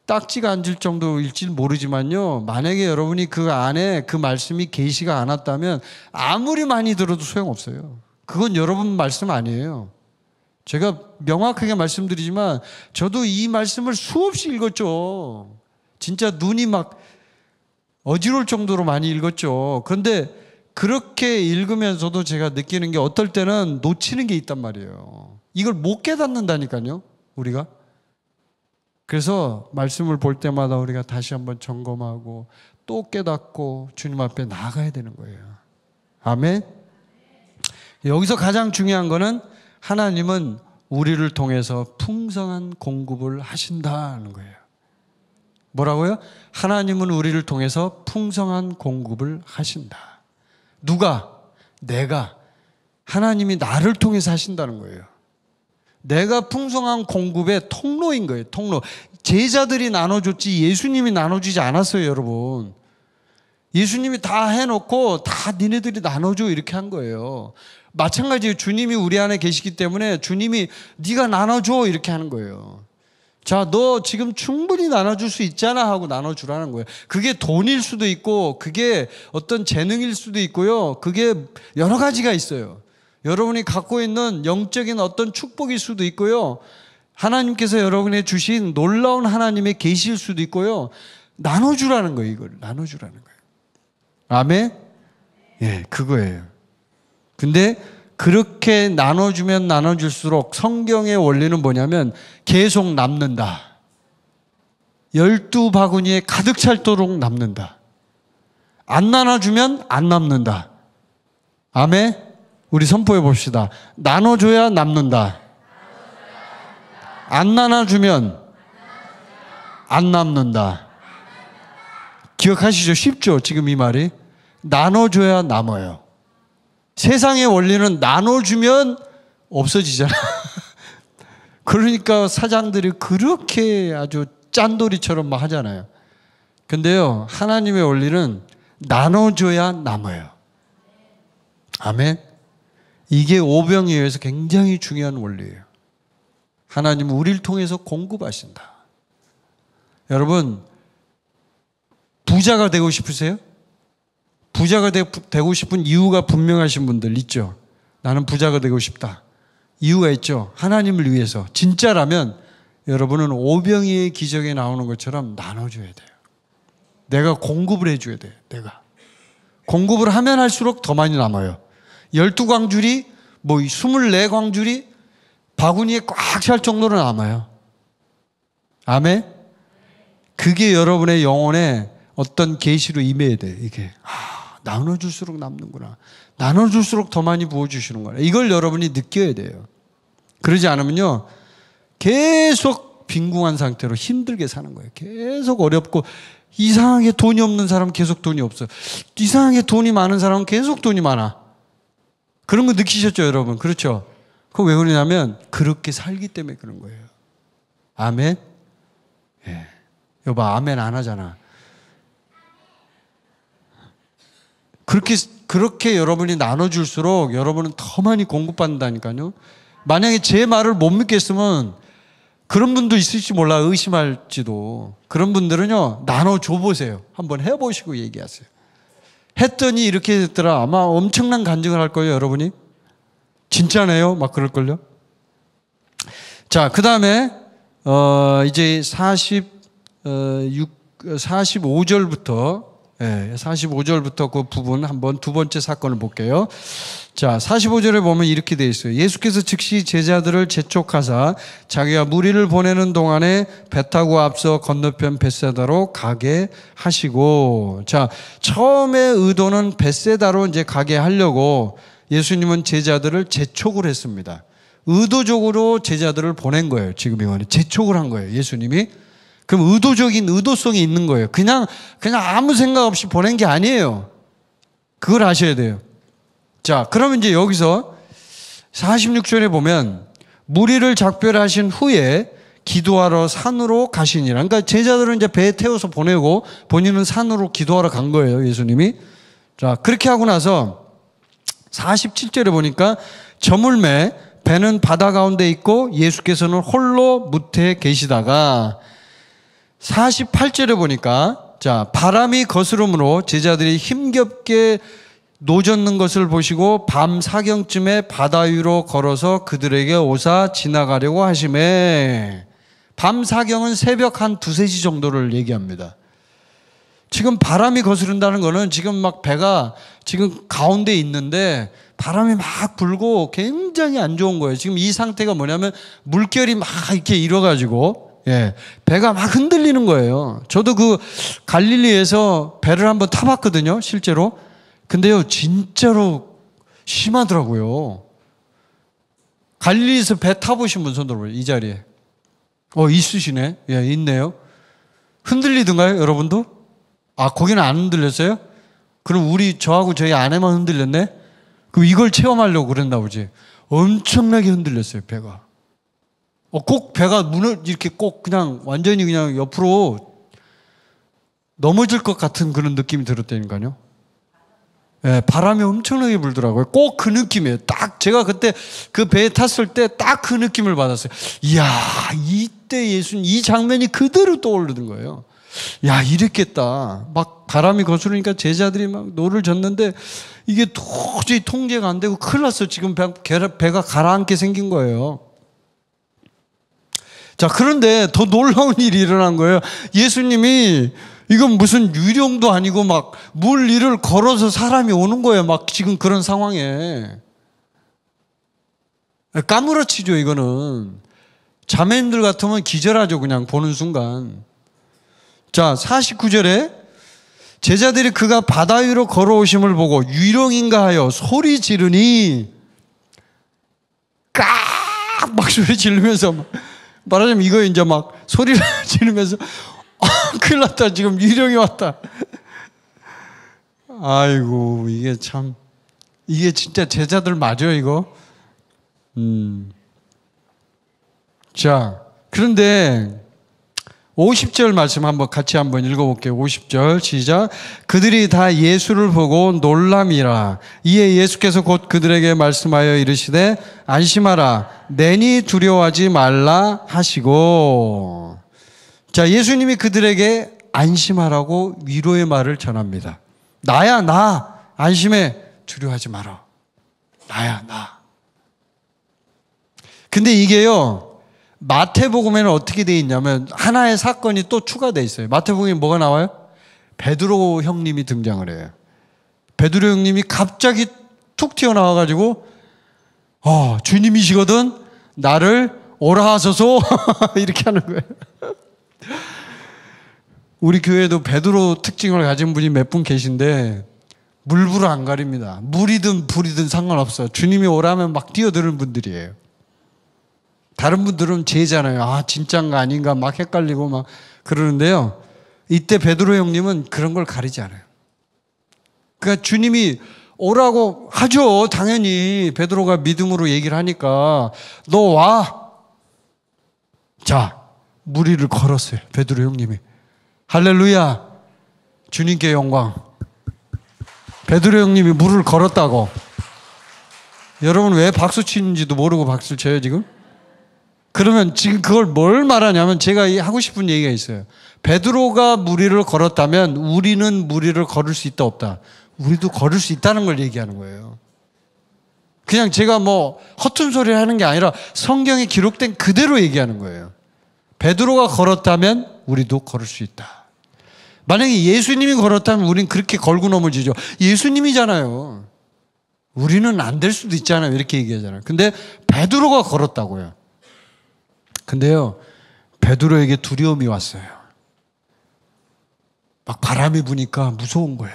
Speaker 1: 딱지가 앉을 정도일지 모르지만요. 만약에 여러분이 그 안에 그 말씀이 계시가 않았다면 아무리 많이 들어도 소용없어요. 그건 여러분 말씀 아니에요. 제가 명확하게 말씀드리지만 저도 이 말씀을 수없이 읽었죠. 진짜 눈이 막 어지러울 정도로 많이 읽었죠. 그런데 그렇게 읽으면서도 제가 느끼는 게 어떨 때는 놓치는 게 있단 말이에요. 이걸 못 깨닫는다니까요, 우리가. 그래서 말씀을 볼 때마다 우리가 다시 한번 점검하고 또 깨닫고 주님 앞에 나아가야 되는 거예요. 아멘. 여기서 가장 중요한 거는 하나님은 우리를 통해서 풍성한 공급을 하신다는 거예요. 뭐라고요? 하나님은 우리를 통해서 풍성한 공급을 하신다. 누가? 내가. 하나님이 나를 통해서 하신다는 거예요. 내가 풍성한 공급의 통로인 거예요. 통로. 제자들이 나눠줬지 예수님이 나눠주지 않았어요, 여러분. 예수님이 다 해놓고 다 니네들이 나눠줘 이렇게 한 거예요. 마찬가지로 주님이 우리 안에 계시기 때문에 주님이 네가 나눠줘 이렇게 하는 거예요. 자, 너 지금 충분히 나눠줄 수 있잖아 하고 나눠주라는 거예요. 그게 돈일 수도 있고 그게 어떤 재능일 수도 있고요. 그게 여러 가지가 있어요. 여러분이 갖고 있는 영적인 어떤 축복일 수도 있고요. 하나님께서 여러분에 주신 놀라운 하나님의 계시일 수도 있고요. 나눠주라는 거예요. 이걸 나눠주라는 거예요. 아멘? 예, 그거예요. 근데 그렇게 나눠주면 나눠줄수록 성경의 원리는 뭐냐면 계속 남는다. 12바구니에 가득 찰도록 남는다. 안 나눠주면 안 남는다. 아멘? 우리 선포해 봅시다. 나눠줘야 남는다. 안 나눠주면 안 남는다. 기억하시죠? 쉽죠? 지금 이 말이. 나눠줘야 남아요. 세상의 원리는 나눠주면 없어지잖아. 그러니까 사장들이 그렇게 아주 짠돌이처럼 막 하잖아요. 근데요, 하나님의 원리는 나눠줘야 남아요. 아멘. 이게 오병이어에서 굉장히 중요한 원리예요. 하나님은 우리를 통해서 공급하신다. 여러분, 부자가 되고 싶으세요? 부자가 되고 싶은 이유가 분명하신 분들 있죠. 나는 부자가 되고 싶다. 이유가 있죠. 하나님을 위해서. 진짜라면 여러분은 오병이의 기적에 나오는 것처럼 나눠줘야 돼요. 내가 공급을 해줘야 돼요. 내가. 공급을 하면 할수록 더 많이 남아요. 12광줄이 24광줄이 바구니에 꽉 찰 정도로 남아요. 아멘? 그게 여러분의 영혼에 어떤 계시로 임해야 돼요. 이게 나눠줄수록 남는구나. 나눠줄수록 더 많이 부어주시는구나. 이걸 여러분이 느껴야 돼요. 그러지 않으면요, 계속 빈궁한 상태로 힘들게 사는 거예요. 계속 어렵고, 이상하게 돈이 없는 사람은 계속 돈이 없어. 이상하게 돈이 많은 사람은 계속 돈이 많아. 그런 거 느끼셨죠, 여러분? 그렇죠? 그거 왜 그러냐면 그렇게 살기 때문에 그런 거예요. 아멘? 예. 여보, 아멘 안 하잖아. 그렇게 여러분이 나눠줄수록 여러분은 더 많이 공급받는다니까요. 만약에 제 말을 못 믿겠으면 그런 분도 있을지 몰라, 의심할지도. 그런 분들은요, 나눠줘 보세요. 한번 해보시고 얘기하세요. 했더니 이렇게 됐더라. 아마 엄청난 간증을 할 거예요, 여러분이. 진짜네요? 막 그럴걸요? 자, 그 다음에, 이제 45절부터, 예, 45절부터 그 부분 한번 두 번째 사건을 볼게요. 자, 45절에 보면 이렇게 되어 있어요. 예수께서 즉시 제자들을 재촉하사 자기가 무리를 보내는 동안에 배 타고 앞서 건너편 벳세다로 가게 하시고, 자, 처음에 의도는 벳세다로 이제 가게 하려고 예수님은 제자들을 재촉을 했습니다. 의도적으로 제자들을 보낸 거예요. 지금 이거는 재촉을 한 거예요, 예수님이. 그럼 의도성이 있는 거예요. 그냥 아무 생각 없이 보낸 게 아니에요. 그걸 아셔야 돼요. 자, 그러면 이제 여기서 46절에 보면 무리를 작별하신 후에 기도하러 산으로 가시니라. 그러니까 제자들은 이제 배에 태워서 보내고 본인은 산으로 기도하러 간 거예요, 예수님이. 자, 그렇게 하고 나서 47절에 보니까 저물매 배는 바다 가운데 있고 예수께서는 홀로 무태에 계시다가 48절에 보니까, 자, 바람이 거스름으로 제자들이 힘겹게 노젓는 것을 보시고 밤 사경쯤에 바다 위로 걸어서 그들에게 오사 지나가려고 하시매. 밤 사경은 새벽 한 2-3시 정도를 얘기합니다. 지금 바람이 거스른다는 거는 지금 막 배가 지금 가운데 있는데 바람이 막 불고 굉장히 안 좋은 거예요. 지금 이 상태가 뭐냐면 물결이 막 이렇게 일어가지고, 예, 배가 막 흔들리는 거예요. 저도 그 갈릴리에서 배를 한번 타봤거든요, 실제로. 근데요, 진짜로 심하더라고요. 갈릴리에서 배 타보신 분 손 들어보세요, 이 자리에. 있으시네. 예, 있네요. 흔들리던가요, 여러분도? 아, 거기는 안 흔들렸어요? 그럼 저하고 저희 아내만 흔들렸네? 그럼 이걸 체험하려고 그랬나 보지. 엄청나게 흔들렸어요, 배가. 꼭 배가 이렇게 꼭 그냥 완전히 그냥 옆으로 넘어질 것 같은 그런 느낌이 들었다니까요. 예, 바람이 엄청나게 불더라고요. 꼭 그 느낌이에요. 딱 제가 그때 그 배에 탔을 때 딱 그 느낌을 받았어요. 이야, 이때 예수님 이 장면이 그대로 떠오르는 거예요. 야, 이랬겠다. 막 바람이 거스르니까 제자들이 막 노를 젓는데 이게 도저히 통제가 안 되고 큰일 났어. 지금 배가 가라앉게 생긴 거예요. 자, 그런데 더 놀라운 일이 일어난 거예요. 예수님이 이건 무슨 유령도 아니고 막 물 위를 걸어서 사람이 오는 거예요. 막 지금 그런 상황에. 까무러치죠, 이거는. 자매님들 같으면 기절하죠, 그냥 보는 순간. 자, 49절에 제자들이 그가 바다 위로 걸어오심을 보고 유령인가 하여 소리 지르니, 막 소리 지르면서 말하자면 이거 이제 막 소리를 지르면서 큰일 났다. 지금 유령이 왔다. 아이고, 이게 참, 이게 진짜 제자들 맞아요, 이거? 자, 그런데 50절 말씀 같이 한번 읽어볼게요. 50절 시작. 그들이 다 예수를 보고 놀람이라. 이에 예수께서 곧 그들에게 말씀하여 이르시되 안심하라. 내니 두려워하지 말라 하시고. 자, 예수님이 그들에게 안심하라고 위로의 말을 전합니다. 나야, 나. 안심해. 두려워하지 마라. 나야, 나. 근데 이게요, 마태복음에는 어떻게 돼 있냐면 하나의 사건이 또 추가돼 있어요. 마태복음에 뭐가 나와요? 베드로 형님이 등장을 해요. 베드로 형님이 갑자기 툭 튀어나와가지고 주님이시거든 나를 오라 하소서 이렇게 하는 거예요. 우리 교회도 베드로 특징을 가진 분이 몇 분 계신데 물불을 안 가립니다. 물이든 불이든 상관없어요. 주님이 오라면 막 뛰어드는 분들이에요. 다른 분들은 제잖아요. 진짠가 아닌가 막 헷갈리고 막 그러는데요. 이때 베드로 형님은 그런 걸 가리지 않아요. 그러니까 주님이 오라고 하죠. 당연히 베드로가 믿음으로 얘기를 하니까 너 와. 자, 무리를 걸었어요. 베드로 형님이. 할렐루야. 주님께 영광. 베드로 형님이 물을 걸었다고. 여러분 왜 박수 치는지도 모르고 박수를 쳐요 지금? 그러면 지금 그걸 뭘 말하냐면 제가 하고 싶은 얘기가 있어요. 베드로가 무리를 걸었다면 우리는 무리를 걸을 수 있다 없다? 우리도 걸을 수 있다는 걸 얘기하는 거예요. 그냥 제가 뭐 허튼 소리를 하는 게 아니라 성경에 기록된 그대로 얘기하는 거예요. 베드로가 걸었다면 우리도 걸을 수 있다. 만약에 예수님이 걸었다면 우린 그렇게 걸고 넘어지죠. 예수님이잖아요. 우리는 안 될 수도 있잖아요. 이렇게 얘기하잖아요. 근데 베드로가 걸었다고요. 근데요, 베드로에게 두려움이 왔어요. 막 바람이 부니까 무서운 거예요.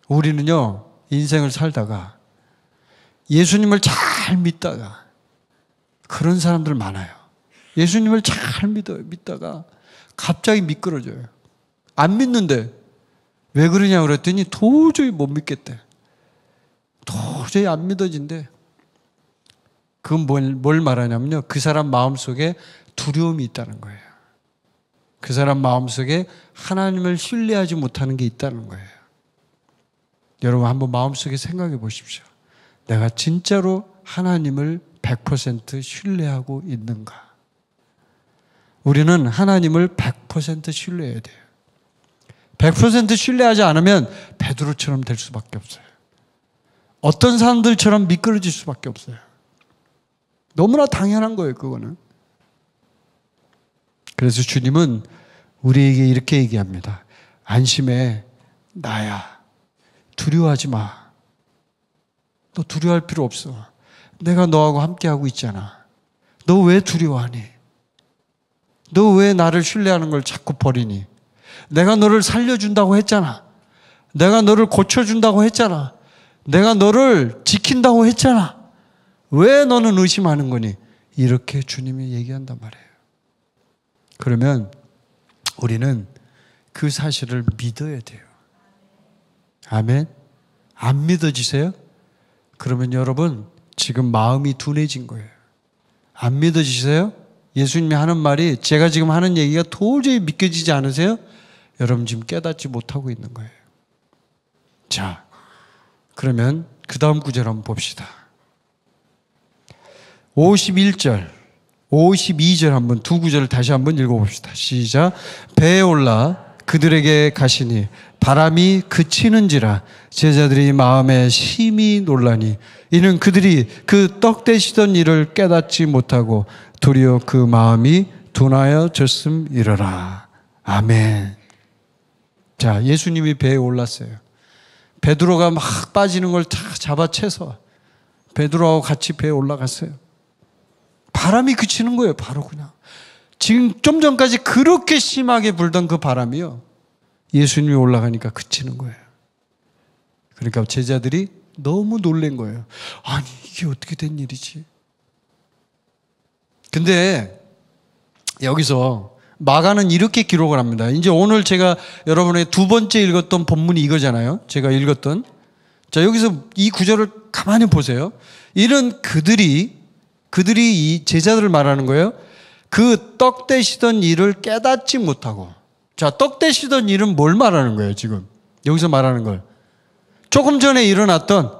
Speaker 1: 우리는요, 인생을 살다가 예수님을 잘 믿다가 그런 사람들 많아요. 예수님을 잘 믿다가 갑자기 미끄러져요. 안 믿는데 왜 그러냐 그랬더니 도저히 못 믿겠대. 도저히 안 믿어진대. 그건 뭘 말하냐면요. 그 사람 마음속에 두려움이 있다는 거예요. 그 사람 마음속에 하나님을 신뢰하지 못하는 게 있다는 거예요. 여러분 한번 마음속에 생각해 보십시오. 내가 진짜로 하나님을 100% 신뢰하고 있는가? 우리는 하나님을 100% 신뢰해야 돼요. 100% 신뢰하지 않으면 베드로처럼 될 수밖에 없어요. 어떤 사람들처럼 미끄러질 수밖에 없어요. 너무나 당연한 거예요, 그거는. 그래서 주님은 우리에게 이렇게 얘기합니다. 안심해, 나야. 두려워하지 마. 너 두려워할 필요 없어. 내가 너하고 함께하고 있잖아. 너 왜 두려워하니? 너 왜 나를 신뢰하는 걸 자꾸 버리니? 내가 너를 살려준다고 했잖아. 내가 너를 고쳐준다고 했잖아. 내가 너를 지킨다고 했잖아. 왜 너는 의심하는 거니? 이렇게 주님이 얘기한단 말이에요. 그러면 우리는 그 사실을 믿어야 돼요. 아멘? 안 믿어지세요? 그러면 여러분 지금 마음이 둔해진 거예요. 안 믿어지세요? 예수님이 하는 말이 제가 지금 하는 얘기가 도저히 믿겨지지 않으세요? 여러분 지금 깨닫지 못하고 있는 거예요. 자, 그러면 그 다음 구절 한번 봅시다. 51절, 52절 한번 두 구절을 다시 한번 읽어봅시다. 시작. 배에 올라 그들에게 가시니 바람이 그치는지라 제자들이 마음에 심히 놀라니 이는 그들이 그 떡 대시던 일을 깨닫지 못하고 도리어 그 마음이 둔하여졌음이러라. 아멘. 자, 예수님이 배에 올랐어요. 베드로가 막 빠지는 걸 다 잡아채서 베드로하고 같이 배에 올라갔어요. 바람이 그치는 거예요. 바로 그냥. 지금 좀 전까지 그렇게 심하게 불던 그 바람이요. 예수님이 올라가니까 그치는 거예요. 그러니까 제자들이 너무 놀란 거예요. 아니, 이게 어떻게 된 일이지? 근데 여기서 마가는 이렇게 기록을 합니다. 이제 오늘 제가 여러분에게 두 번째 읽었던 본문이 이거잖아요. 제가 읽었던. 자, 여기서 이 구절을 가만히 보세요. 이런 그들이 이 제자들을 말하는 거예요. 그 떡 대시던 일을 깨닫지 못하고. 자, 떡 대시던 일은 뭘 말하는 거예요, 지금? 여기서 말하는 걸. 조금 전에 일어났던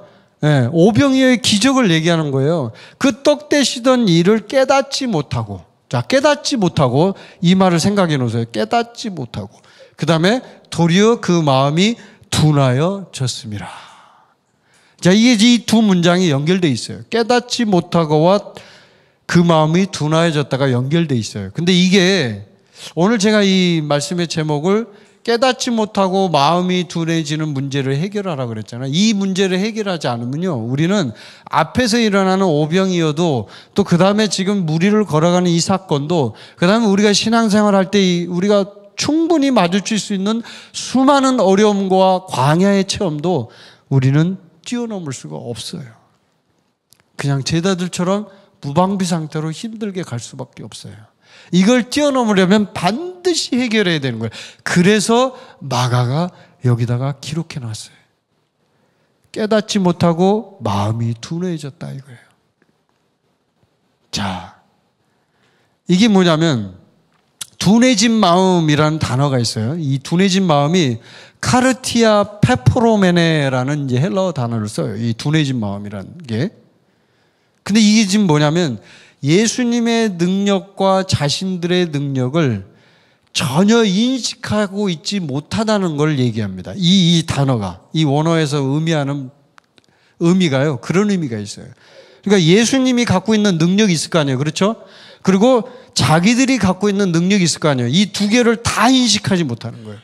Speaker 1: 오병이어의 기적을 얘기하는 거예요. 그 떡 대시던 일을 깨닫지 못하고. 자, 깨닫지 못하고, 이 말을 생각해 놓으세요. 깨닫지 못하고. 그 다음에 도리어 그 마음이 둔하여졌습니다. 자, 이게 이 두 문장이 연결되어 있어요. 깨닫지 못하고와 그 마음이 둔하여졌다가 연결되어 있어요. 근데 이게 오늘 제가 이 말씀의 제목을 깨닫지 못하고 마음이 둔해지는 문제를 해결하라고 그랬잖아요. 이 문제를 해결하지 않으면요, 우리는 앞에서 일어나는 오병이어도 또 그 다음에 지금 무리를 걸어가는 이 사건도 그 다음에 우리가 신앙생활할 때 우리가 충분히 마주칠 수 있는 수많은 어려움과 광야의 체험도 우리는 뛰어넘을 수가 없어요. 그냥 제자들처럼 무방비 상태로 힘들게 갈 수밖에 없어요. 이걸 뛰어넘으려면 반드시 해결해야 되는 거예요. 그래서 마가가 여기다가 기록해 놨어요. 깨닫지 못하고 마음이 둔해졌다 이거예요. 자, 이게 뭐냐면 둔해진 마음이라는 단어가 있어요. 이 둔해진 마음이 카르티아 페포로메네라는 이제 헬라어 단어를 써요. 이 둔해진 마음이라는 게. 근데 이게 지금 뭐냐면 예수님의 능력과 자신들의 능력을 전혀 인식하고 있지 못하다는 걸 얘기합니다. 이 단어가, 이 원어에서 의미하는 의미가요, 그런 의미가 있어요. 그러니까 예수님이 갖고 있는 능력이 있을 거 아니에요. 그렇죠? 그리고 자기들이 갖고 있는 능력이 있을 거 아니에요. 이 두 개를 다 인식하지 못하는 거예요.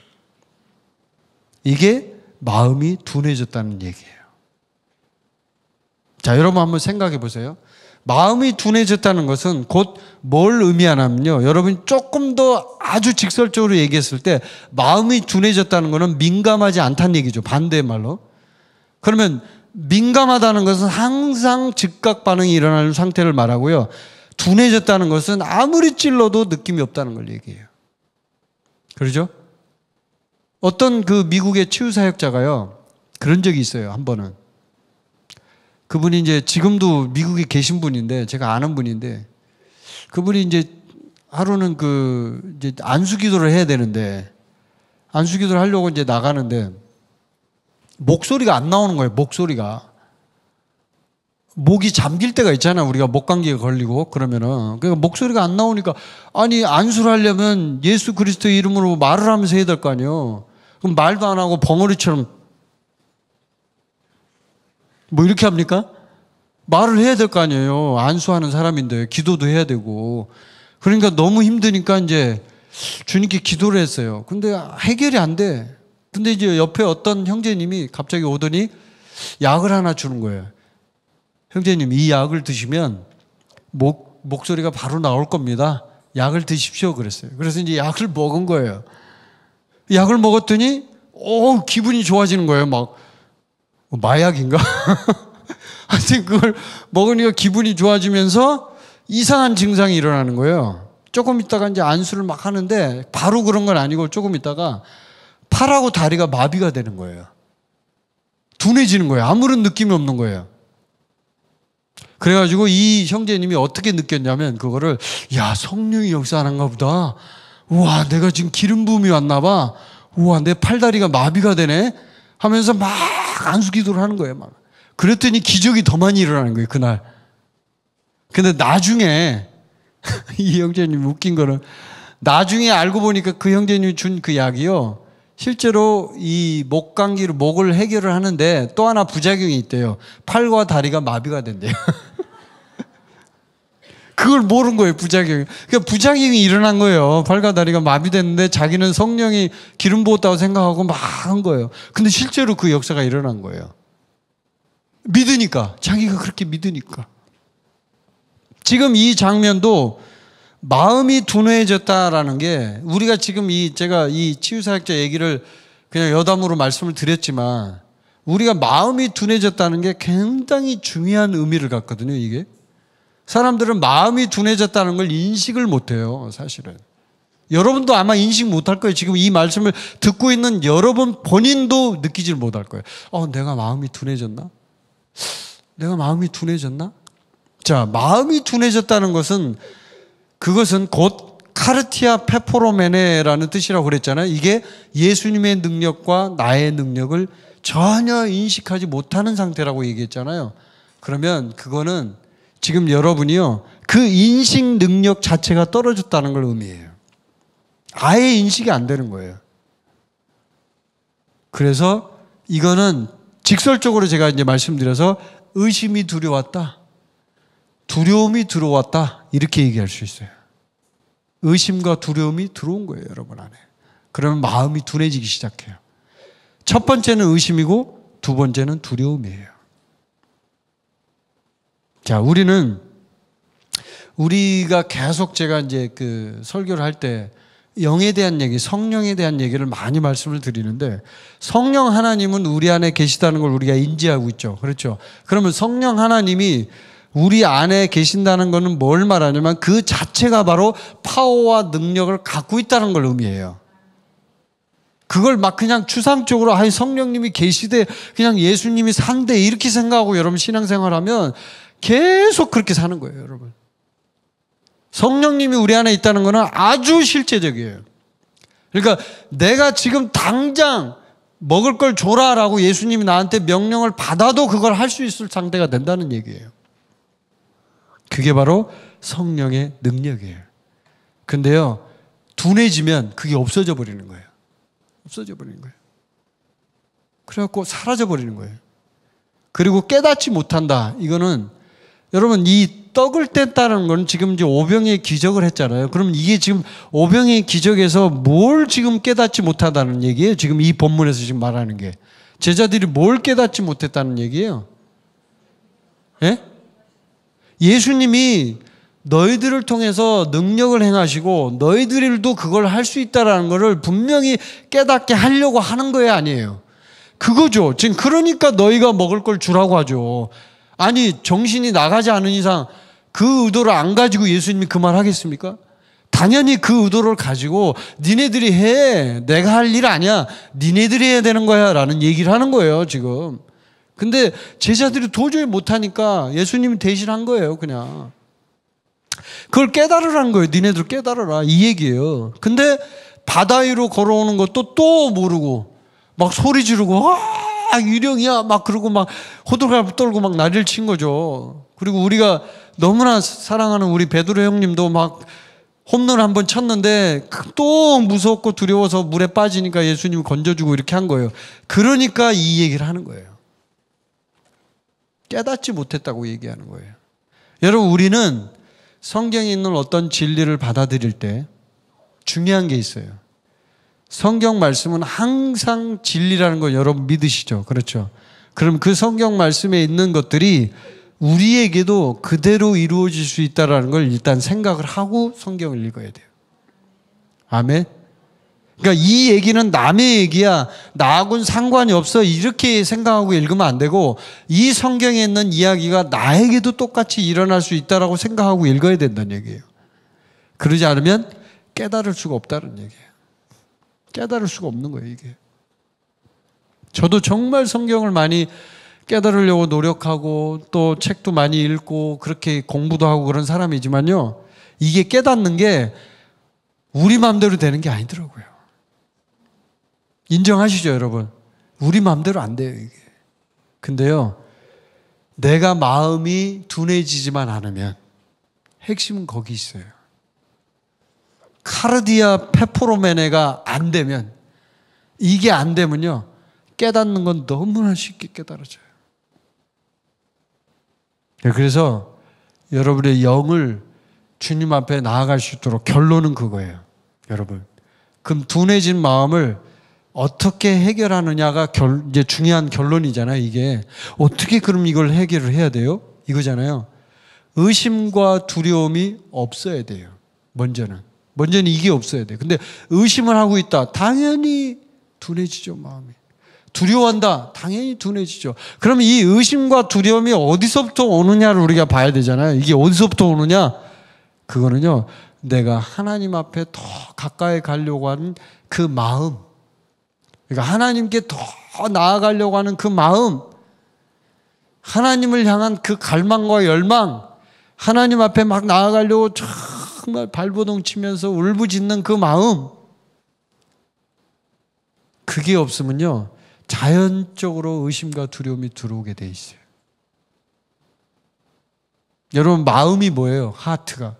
Speaker 1: 이게 마음이 둔해졌다는 얘기예요. 자, 여러분 한번 생각해 보세요. 마음이 둔해졌다는 것은 곧 뭘 의미하냐면요, 여러분이 조금 더 아주 직설적으로 얘기했을 때 마음이 둔해졌다는 것은 민감하지 않다는 얘기죠. 반대의 말로. 그러면 민감하다는 것은 항상 즉각 반응이 일어나는 상태를 말하고요, 둔해졌다는 것은 아무리 찔러도 느낌이 없다는 걸 얘기해요. 그러죠? 어떤 그 미국의 치유사역자가요, 그런 적이 있어요. 한 번은 그분이 이제 지금도 미국에 계신 분인데, 제가 아는 분인데, 그분이 이제 하루는 이제 안수기도를 해야 되는데, 안수기도를 하려고 이제 나가는데 목소리가 안 나오는 거예요. 목소리가. 목이 잠길 때가 있잖아요. 우리가 목감기에 걸리고 그러면은. 그러니까 목소리가 안 나오니까, 아니 안수를 하려면 예수 그리스도의 이름으로 말을 하면서 해야 될 거 아니에요. 그럼 말도 안 하고 벙어리처럼 뭐 이렇게 합니까? 말을 해야 될 거 아니에요. 안수하는 사람인데 기도도 해야 되고. 그러니까 너무 힘드니까 이제 주님께 기도를 했어요. 근데 해결이 안 돼. 근데 이제 옆에 어떤 형제님이 갑자기 오더니 약을 하나 주는 거예요. 형제님, 이 약을 드시면 목소리가 바로 나올 겁니다. 약을 드십시오 그랬어요. 그래서 이제 약을 먹은 거예요. 약을 먹었더니 기분이 좋아지는 거예요. 막 마약인가? 하여튼 그걸 먹으니까 기분이 좋아지면서 이상한 증상이 일어나는 거예요. 조금 있다가 이제 안수를 막 하는데 바로 그런 건 아니고 조금 있다가 팔하고 다리가 마비가 되는 거예요. 둔해지는 거예요. 아무런 느낌이 없는 거예요. 그래가지고 이 형제님이 어떻게 느꼈냐면 그거를, 야, 성령이 역사하는가 보다. 우와, 내가 지금 기름 부음이 왔나 봐. 우와, 내 팔다리가 마비가 되네 하면서 막 안수기도를 하는 거예요. 막. 그랬더니 기적이 더 많이 일어나는 거예요, 그날. 근데 나중에 이 형제님 웃긴 거는, 나중에 알고 보니까 그 형제님이 준 그 약이요, 실제로 이 목감기를, 목을 해결을 하는데 또 하나 부작용이 있대요. 팔과 다리가 마비가 된대요. 그걸 모르는 거예요, 부작용이. 그러니까 부작용이 일어난 거예요. 팔과 다리가 마비됐는데 자기는 성령이 기름 부었다고 생각하고 막 한 거예요. 근데 실제로 그 역사가 일어난 거예요. 믿으니까. 자기가 그렇게 믿으니까. 지금 이 장면도 마음이 둔해졌다라는 게, 우리가 지금 제가 이 치유사역자 얘기를 그냥 여담으로 말씀을 드렸지만, 우리가 마음이 둔해졌다는 게 굉장히 중요한 의미를 갖거든요, 이게. 사람들은 마음이 둔해졌다는 걸 인식을 못해요, 사실은. 여러분도 아마 인식 못할 거예요. 지금 이 말씀을 듣고 있는 여러분 본인도 느끼질 못할 거예요. 내가 마음이 둔해졌나? 내가 마음이 둔해졌나? 자, 마음이 둔해졌다는 것은 그것은 곧 카르티아 페포로메네라는 뜻이라고 그랬잖아요. 이게 예수님의 능력과 나의 능력을 전혀 인식하지 못하는 상태라고 얘기했잖아요. 그러면 그거는 지금 여러분이요, 그 인식 능력 자체가 떨어졌다는 걸 의미해요. 아예 인식이 안 되는 거예요. 그래서 이거는 직설적으로 제가 이제 말씀드려서 의심이 두려웠다, 두려움이 들어왔다, 이렇게 얘기할 수 있어요. 의심과 두려움이 들어온 거예요, 여러분 안에. 그러면 마음이 둔해지기 시작해요. 첫 번째는 의심이고 두 번째는 두려움이에요. 자, 우리가 계속 제가 이제 그 설교를 할 때 영에 대한 얘기, 성령에 대한 얘기를 많이 말씀을 드리는데, 성령 하나님은 우리 안에 계시다는 걸 우리가 인지하고 있죠. 그렇죠? 그러면 성령 하나님이 우리 안에 계신다는 것은 뭘 말하냐면 그 자체가 바로 파워와 능력을 갖고 있다는 걸 의미해요. 그걸 막 그냥 추상적으로 성령님이 계시되 그냥 예수님이 산대 이렇게 생각하고 여러분 신앙생활하면 계속 그렇게 사는 거예요, 여러분. 성령님이 우리 안에 있다는 것은 아주 실제적이에요. 그러니까 내가 지금 당장 먹을 걸 줘라라고 예수님이 나한테 명령을 받아도 그걸 할 수 있을 상태가 된다는 얘기예요. 그게 바로 성령의 능력이에요. 근데요, 둔해지면 그게 없어져 버리는 거예요. 없어져 버리는 거예요. 그래갖고 사라져 버리는 거예요. 그리고 깨닫지 못한다. 이거는 여러분, 이 떡을 뗐다는 건 지금 이제 오병이의 기적을 했잖아요. 그럼 이게 지금 오병이의 기적에서 뭘 지금 깨닫지 못하다는 얘기예요. 지금 이 본문에서 지금 말하는 게. 제자들이 뭘 깨닫지 못했다는 얘기예요. 예? 예수님이 너희들을 통해서 능력을 행하시고 너희들도 그걸 할 수 있다라는 것을 분명히 깨닫게 하려고 하는 거예요, 아니에요? 그거죠. 지금 그러니까 너희가 먹을 걸 주라고 하죠. 아니, 정신이 나가지 않은 이상 그 의도를 안 가지고 예수님이 그 말 하겠습니까? 당연히 그 의도를 가지고 니네들이 해. 내가 할 일 아니야. 니네들이 해야 되는 거야. 라는 얘기를 하는 거예요, 지금. 근데 제자들이 도저히 못하니까 예수님이 대신한 거예요, 그냥. 그걸 깨달으라는 거예요. 니네들 깨달아라. 이 얘기예요. 근데 바다 위로 걸어오는 것도 또 모르고 막 소리 지르고 유령이야 막 그러고 막 호들갑 떨고 막 난리를 친 거죠. 그리고 우리가 너무나 사랑하는 우리 베드로 형님도 막 홈런 한번 쳤는데 또 무섭고 두려워서 물에 빠지니까 예수님이 건져주고 이렇게 한 거예요. 그러니까 이 얘기를 하는 거예요. 깨닫지 못했다고 얘기하는 거예요. 여러분, 우리는 성경에 있는 어떤 진리를 받아들일 때 중요한 게 있어요. 성경 말씀은 항상 진리라는 거 여러분 믿으시죠? 그렇죠? 그럼 그 성경 말씀에 있는 것들이 우리에게도 그대로 이루어질 수 있다는 걸 일단 생각을 하고 성경을 읽어야 돼요. 아멘? 그러니까 이 얘기는 남의 얘기야, 나하고는 상관이 없어, 이렇게 생각하고 읽으면 안 되고, 이 성경에 있는 이야기가 나에게도 똑같이 일어날 수 있다라고 생각하고 읽어야 된다는 얘기예요. 그러지 않으면 깨달을 수가 없다는 얘기예요. 깨달을 수가 없는 거예요, 이게. 저도 정말 성경을 많이 깨달으려고 노력하고 또 책도 많이 읽고 그렇게 공부도 하고 그런 사람이지만요, 이게 깨닫는 게 우리 마음대로 되는 게 아니더라고요. 인정하시죠, 여러분? 우리 마음대로 안 돼요, 이게. 근데요, 내가 마음이 둔해지지만 않으면 핵심은 거기 있어요. 카르디아 페포로메네가 안 되면, 이게 안 되면요, 깨닫는 건 너무나 쉽게 깨달아져요. 그래서 여러분의 영을 주님 앞에 나아갈 수 있도록 결론은 그거예요, 여러분. 그럼 둔해진 마음을 어떻게 해결하느냐가 이제 중요한 결론이잖아요, 이게. 어떻게 그럼 이걸 해결을 해야 돼요? 이거잖아요. 의심과 두려움이 없어야 돼요, 먼저는 이게 없어야 돼요. 근데 의심을 하고 있다. 당연히 둔해지죠, 마음이. 두려워한다. 당연히 둔해지죠. 그러면 이 의심과 두려움이 어디서부터 오느냐를 우리가 봐야 되잖아요. 이게 어디서부터 오느냐? 그거는요, 내가 하나님 앞에 더 가까이 가려고 하는 그 마음, 그러니까 하나님께 더 나아가려고 하는 그 마음, 하나님을 향한 그 갈망과 열망, 하나님 앞에 막 나아가려고 정말 발버둥 치면서 울부짖는 그 마음, 그게 없으면요, 자연적으로 의심과 두려움이 들어오게 돼 있어요. 여러분, 마음이 뭐예요? 하트가.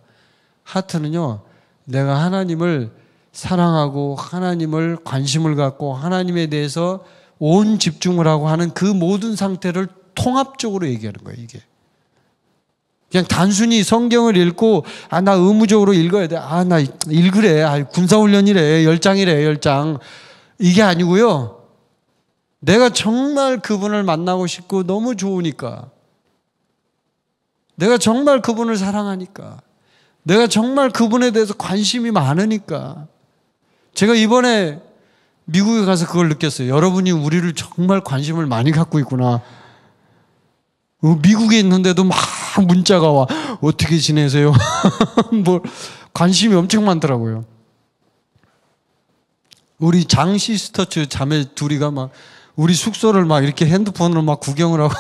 Speaker 1: 하트는요, 내가 하나님을 사랑하고 하나님을 관심을 갖고 하나님에 대해서 온 집중을 하고 하는 그 모든 상태를 통합적으로 얘기하는 거예요, 이게. 그냥 단순히 성경을 읽고, 나 의무적으로 읽어야 돼. 나 읽으래. 군사훈련이래. 10장이래, 10장. 이게 아니고요. 내가 정말 그분을 만나고 싶고 너무 좋으니까. 내가 정말 그분을 사랑하니까. 내가 정말 그분에 대해서 관심이 많으니까. 제가 이번에 미국에 가서 그걸 느꼈어요. 여러분이 우리를 정말 관심을 많이 갖고 있구나. 미국에 있는데도 막 문자가 와. 어떻게 지내세요? 뭐 관심이 엄청 많더라고요. 우리 장 시스터츠 자매 둘이가 막 우리 숙소를 막 이렇게 핸드폰으로 막 구경을 하고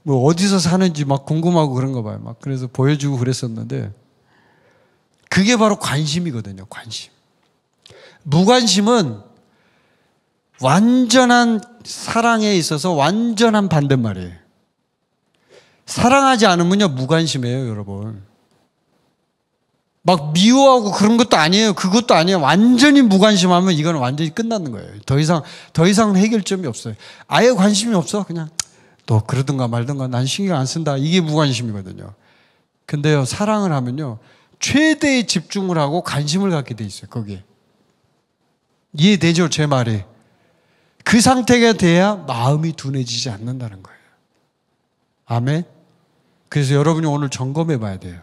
Speaker 1: 뭐 어디서 사는지 막 궁금하고 그런가 봐요. 막 그래서 보여주고 그랬었는데, 그게 바로 관심이거든요. 관심. 무관심은 완전한 사랑에 있어서 완전한 반대말이에요. 사랑하지 않으면요, 무관심해요, 여러분. 막 미워하고 그런 것도 아니에요. 그것도 아니에요. 완전히 무관심하면 이건 완전히 끝나는 거예요. 더 이상 해결점이 없어요. 아예 관심이 없어. 그냥 너 그러든가 말든가 난 신경 안 쓴다. 이게 무관심이거든요. 근데요, 사랑을 하면요, 최대의 집중을 하고 관심을 갖게 돼 있어요, 거기에. 이해되죠, 제 말이? 그 상태가 돼야 마음이 둔해지지 않는다는 거예요. 아멘? 그래서 여러분이 오늘 점검해 봐야 돼요.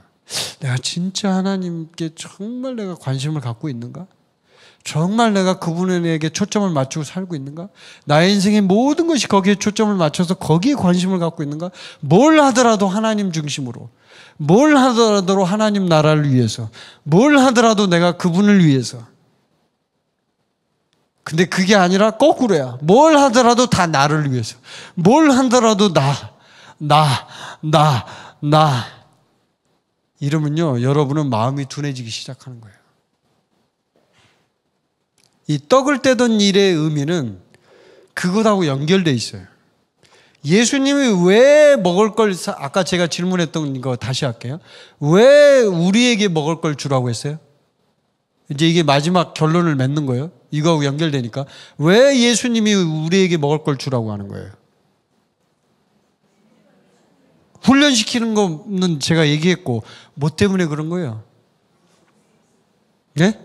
Speaker 1: 내가 진짜 하나님께 정말 내가 관심을 갖고 있는가? 정말 내가 그분에게 초점을 맞추고 살고 있는가? 나의 인생의 모든 것이 거기에 초점을 맞춰서 거기에 관심을 갖고 있는가? 뭘 하더라도 하나님 중심으로, 뭘 하더라도 하나님 나라를 위해서, 뭘 하더라도 내가 그분을 위해서. 근데 그게 아니라 거꾸로야. 뭘 하더라도 다 나를 위해서, 뭘 하더라도 나 이러면요, 여러분은 마음이 둔해지기 시작하는 거예요. 이 떡을 떼던 일의 의미는 그것하고 연결돼 있어요. 예수님이 왜 먹을 걸, 아까 제가 질문했던 거 다시 할게요. 왜 우리에게 먹을 걸 주라고 했어요? 이제 이게 마지막 결론을 맺는 거예요. 이거하고 연결되니까. 왜 예수님이 우리에게 먹을 걸 주라고 하는 거예요? 훈련시키는 거는 제가 얘기했고, 뭐 때문에 그런 거예요? 네?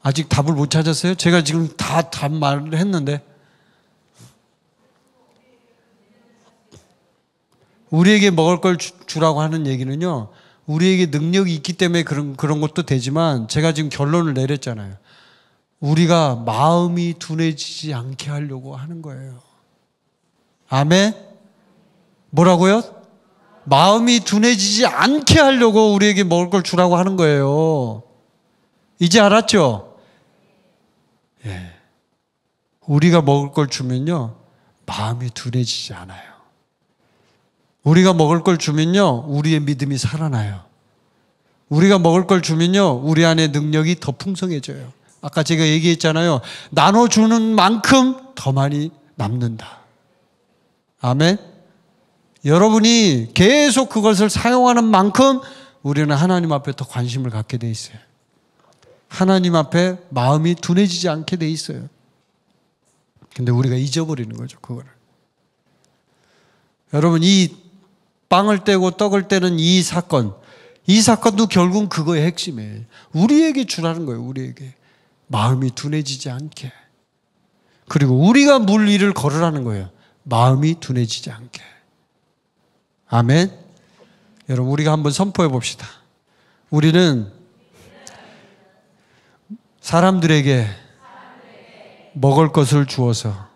Speaker 1: 아직 답을 못 찾았어요? 제가 지금 다 답 말을 했는데. 우리에게 먹을 걸 주라고 하는 얘기는요, 우리에게 능력이 있기 때문에 그런 것도 되지만, 제가 지금 결론을 내렸잖아요. 우리가 마음이 둔해지지 않게 하려고 하는 거예요. 아멘? 뭐라고요? 마음이 둔해지지 않게 하려고 우리에게 먹을 걸 주라고 하는 거예요. 이제 알았죠? 예. 우리가 먹을 걸 주면요, 마음이 둔해지지 않아요. 우리가 먹을 걸 주면요, 우리의 믿음이 살아나요. 우리가 먹을 걸 주면요, 우리 안에 능력이 더 풍성해져요. 아까 제가 얘기했잖아요. 나눠주는 만큼 더 많이 남는다. 아멘? 여러분이 계속 그것을 사용하는 만큼 우리는 하나님 앞에 더 관심을 갖게 돼 있어요. 하나님 앞에 마음이 둔해지지 않게 돼 있어요. 근데 우리가 잊어버리는 거죠, 그거를. 여러분, 이 빵을 떼고 떡을 떼는 이 사건도 결국은 그거의 핵심이에요. 우리에게 주라는 거예요, 우리에게. 마음이 둔해지지 않게. 그리고 우리가 물 위를 걸으라는 거예요. 마음이 둔해지지 않게. 아멘. 여러분, 우리가 한번 선포해 봅시다. 우리는 사람들에게 먹을 것을 주어서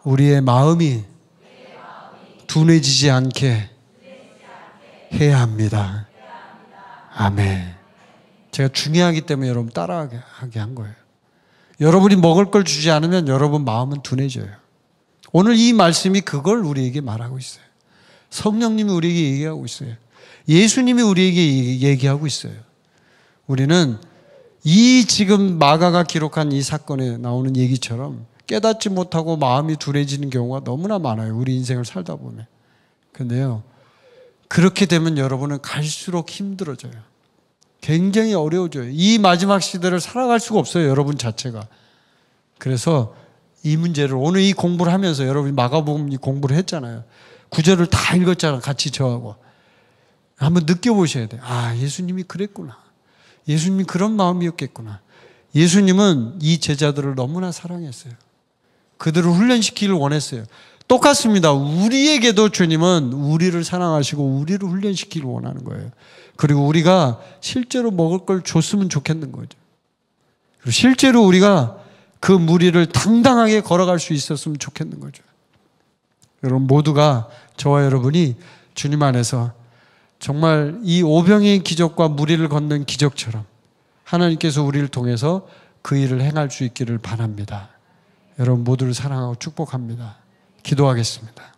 Speaker 1: 우리의 마음이 둔해지지 않게 해야 합니다. 아멘. 제가 중요하기 때문에 여러분 따라하게 한 거예요. 여러분이 먹을 걸 주지 않으면 여러분 마음은 둔해져요. 오늘 이 말씀이 그걸 우리에게 말하고 있어요. 성령님이 우리에게 얘기하고 있어요. 예수님이 우리에게 얘기하고 있어요. 우리는 이 지금 마가가 기록한 이 사건에 나오는 얘기처럼 깨닫지 못하고 마음이 둔해지는 경우가 너무나 많아요. 우리 인생을 살다 보면. 근데요, 그렇게 되면 여러분은 갈수록 힘들어져요. 굉장히 어려워져요. 이 마지막 시대를 살아갈 수가 없어요. 여러분 자체가. 그래서 이 문제를 오늘 이 공부를 하면서 여러분이 마가복음 이 공부를 했잖아요. 구절을 다 읽었잖아요. 같이 저하고. 한번 느껴보셔야 돼요. 아, 예수님이 그랬구나. 예수님이 그런 마음이었겠구나. 예수님은 이 제자들을 너무나 사랑했어요. 그들을 훈련시키기를 원했어요. 똑같습니다. 우리에게도 주님은 우리를 사랑하시고 우리를 훈련시키기를 원하는 거예요. 그리고 우리가 실제로 먹을 걸 줬으면 좋겠는 거죠. 그리고 실제로 우리가 그 무리를 당당하게 걸어갈 수 있었으면 좋겠는 거죠. 여러분 모두가 저와 여러분이 주님 안에서 정말 이 오병이의 기적과 무리를 걷는 기적처럼 하나님께서 우리를 통해서 그 일을 행할 수 있기를 바랍니다. 여러분 모두를 사랑하고 축복합니다. 기도하겠습니다.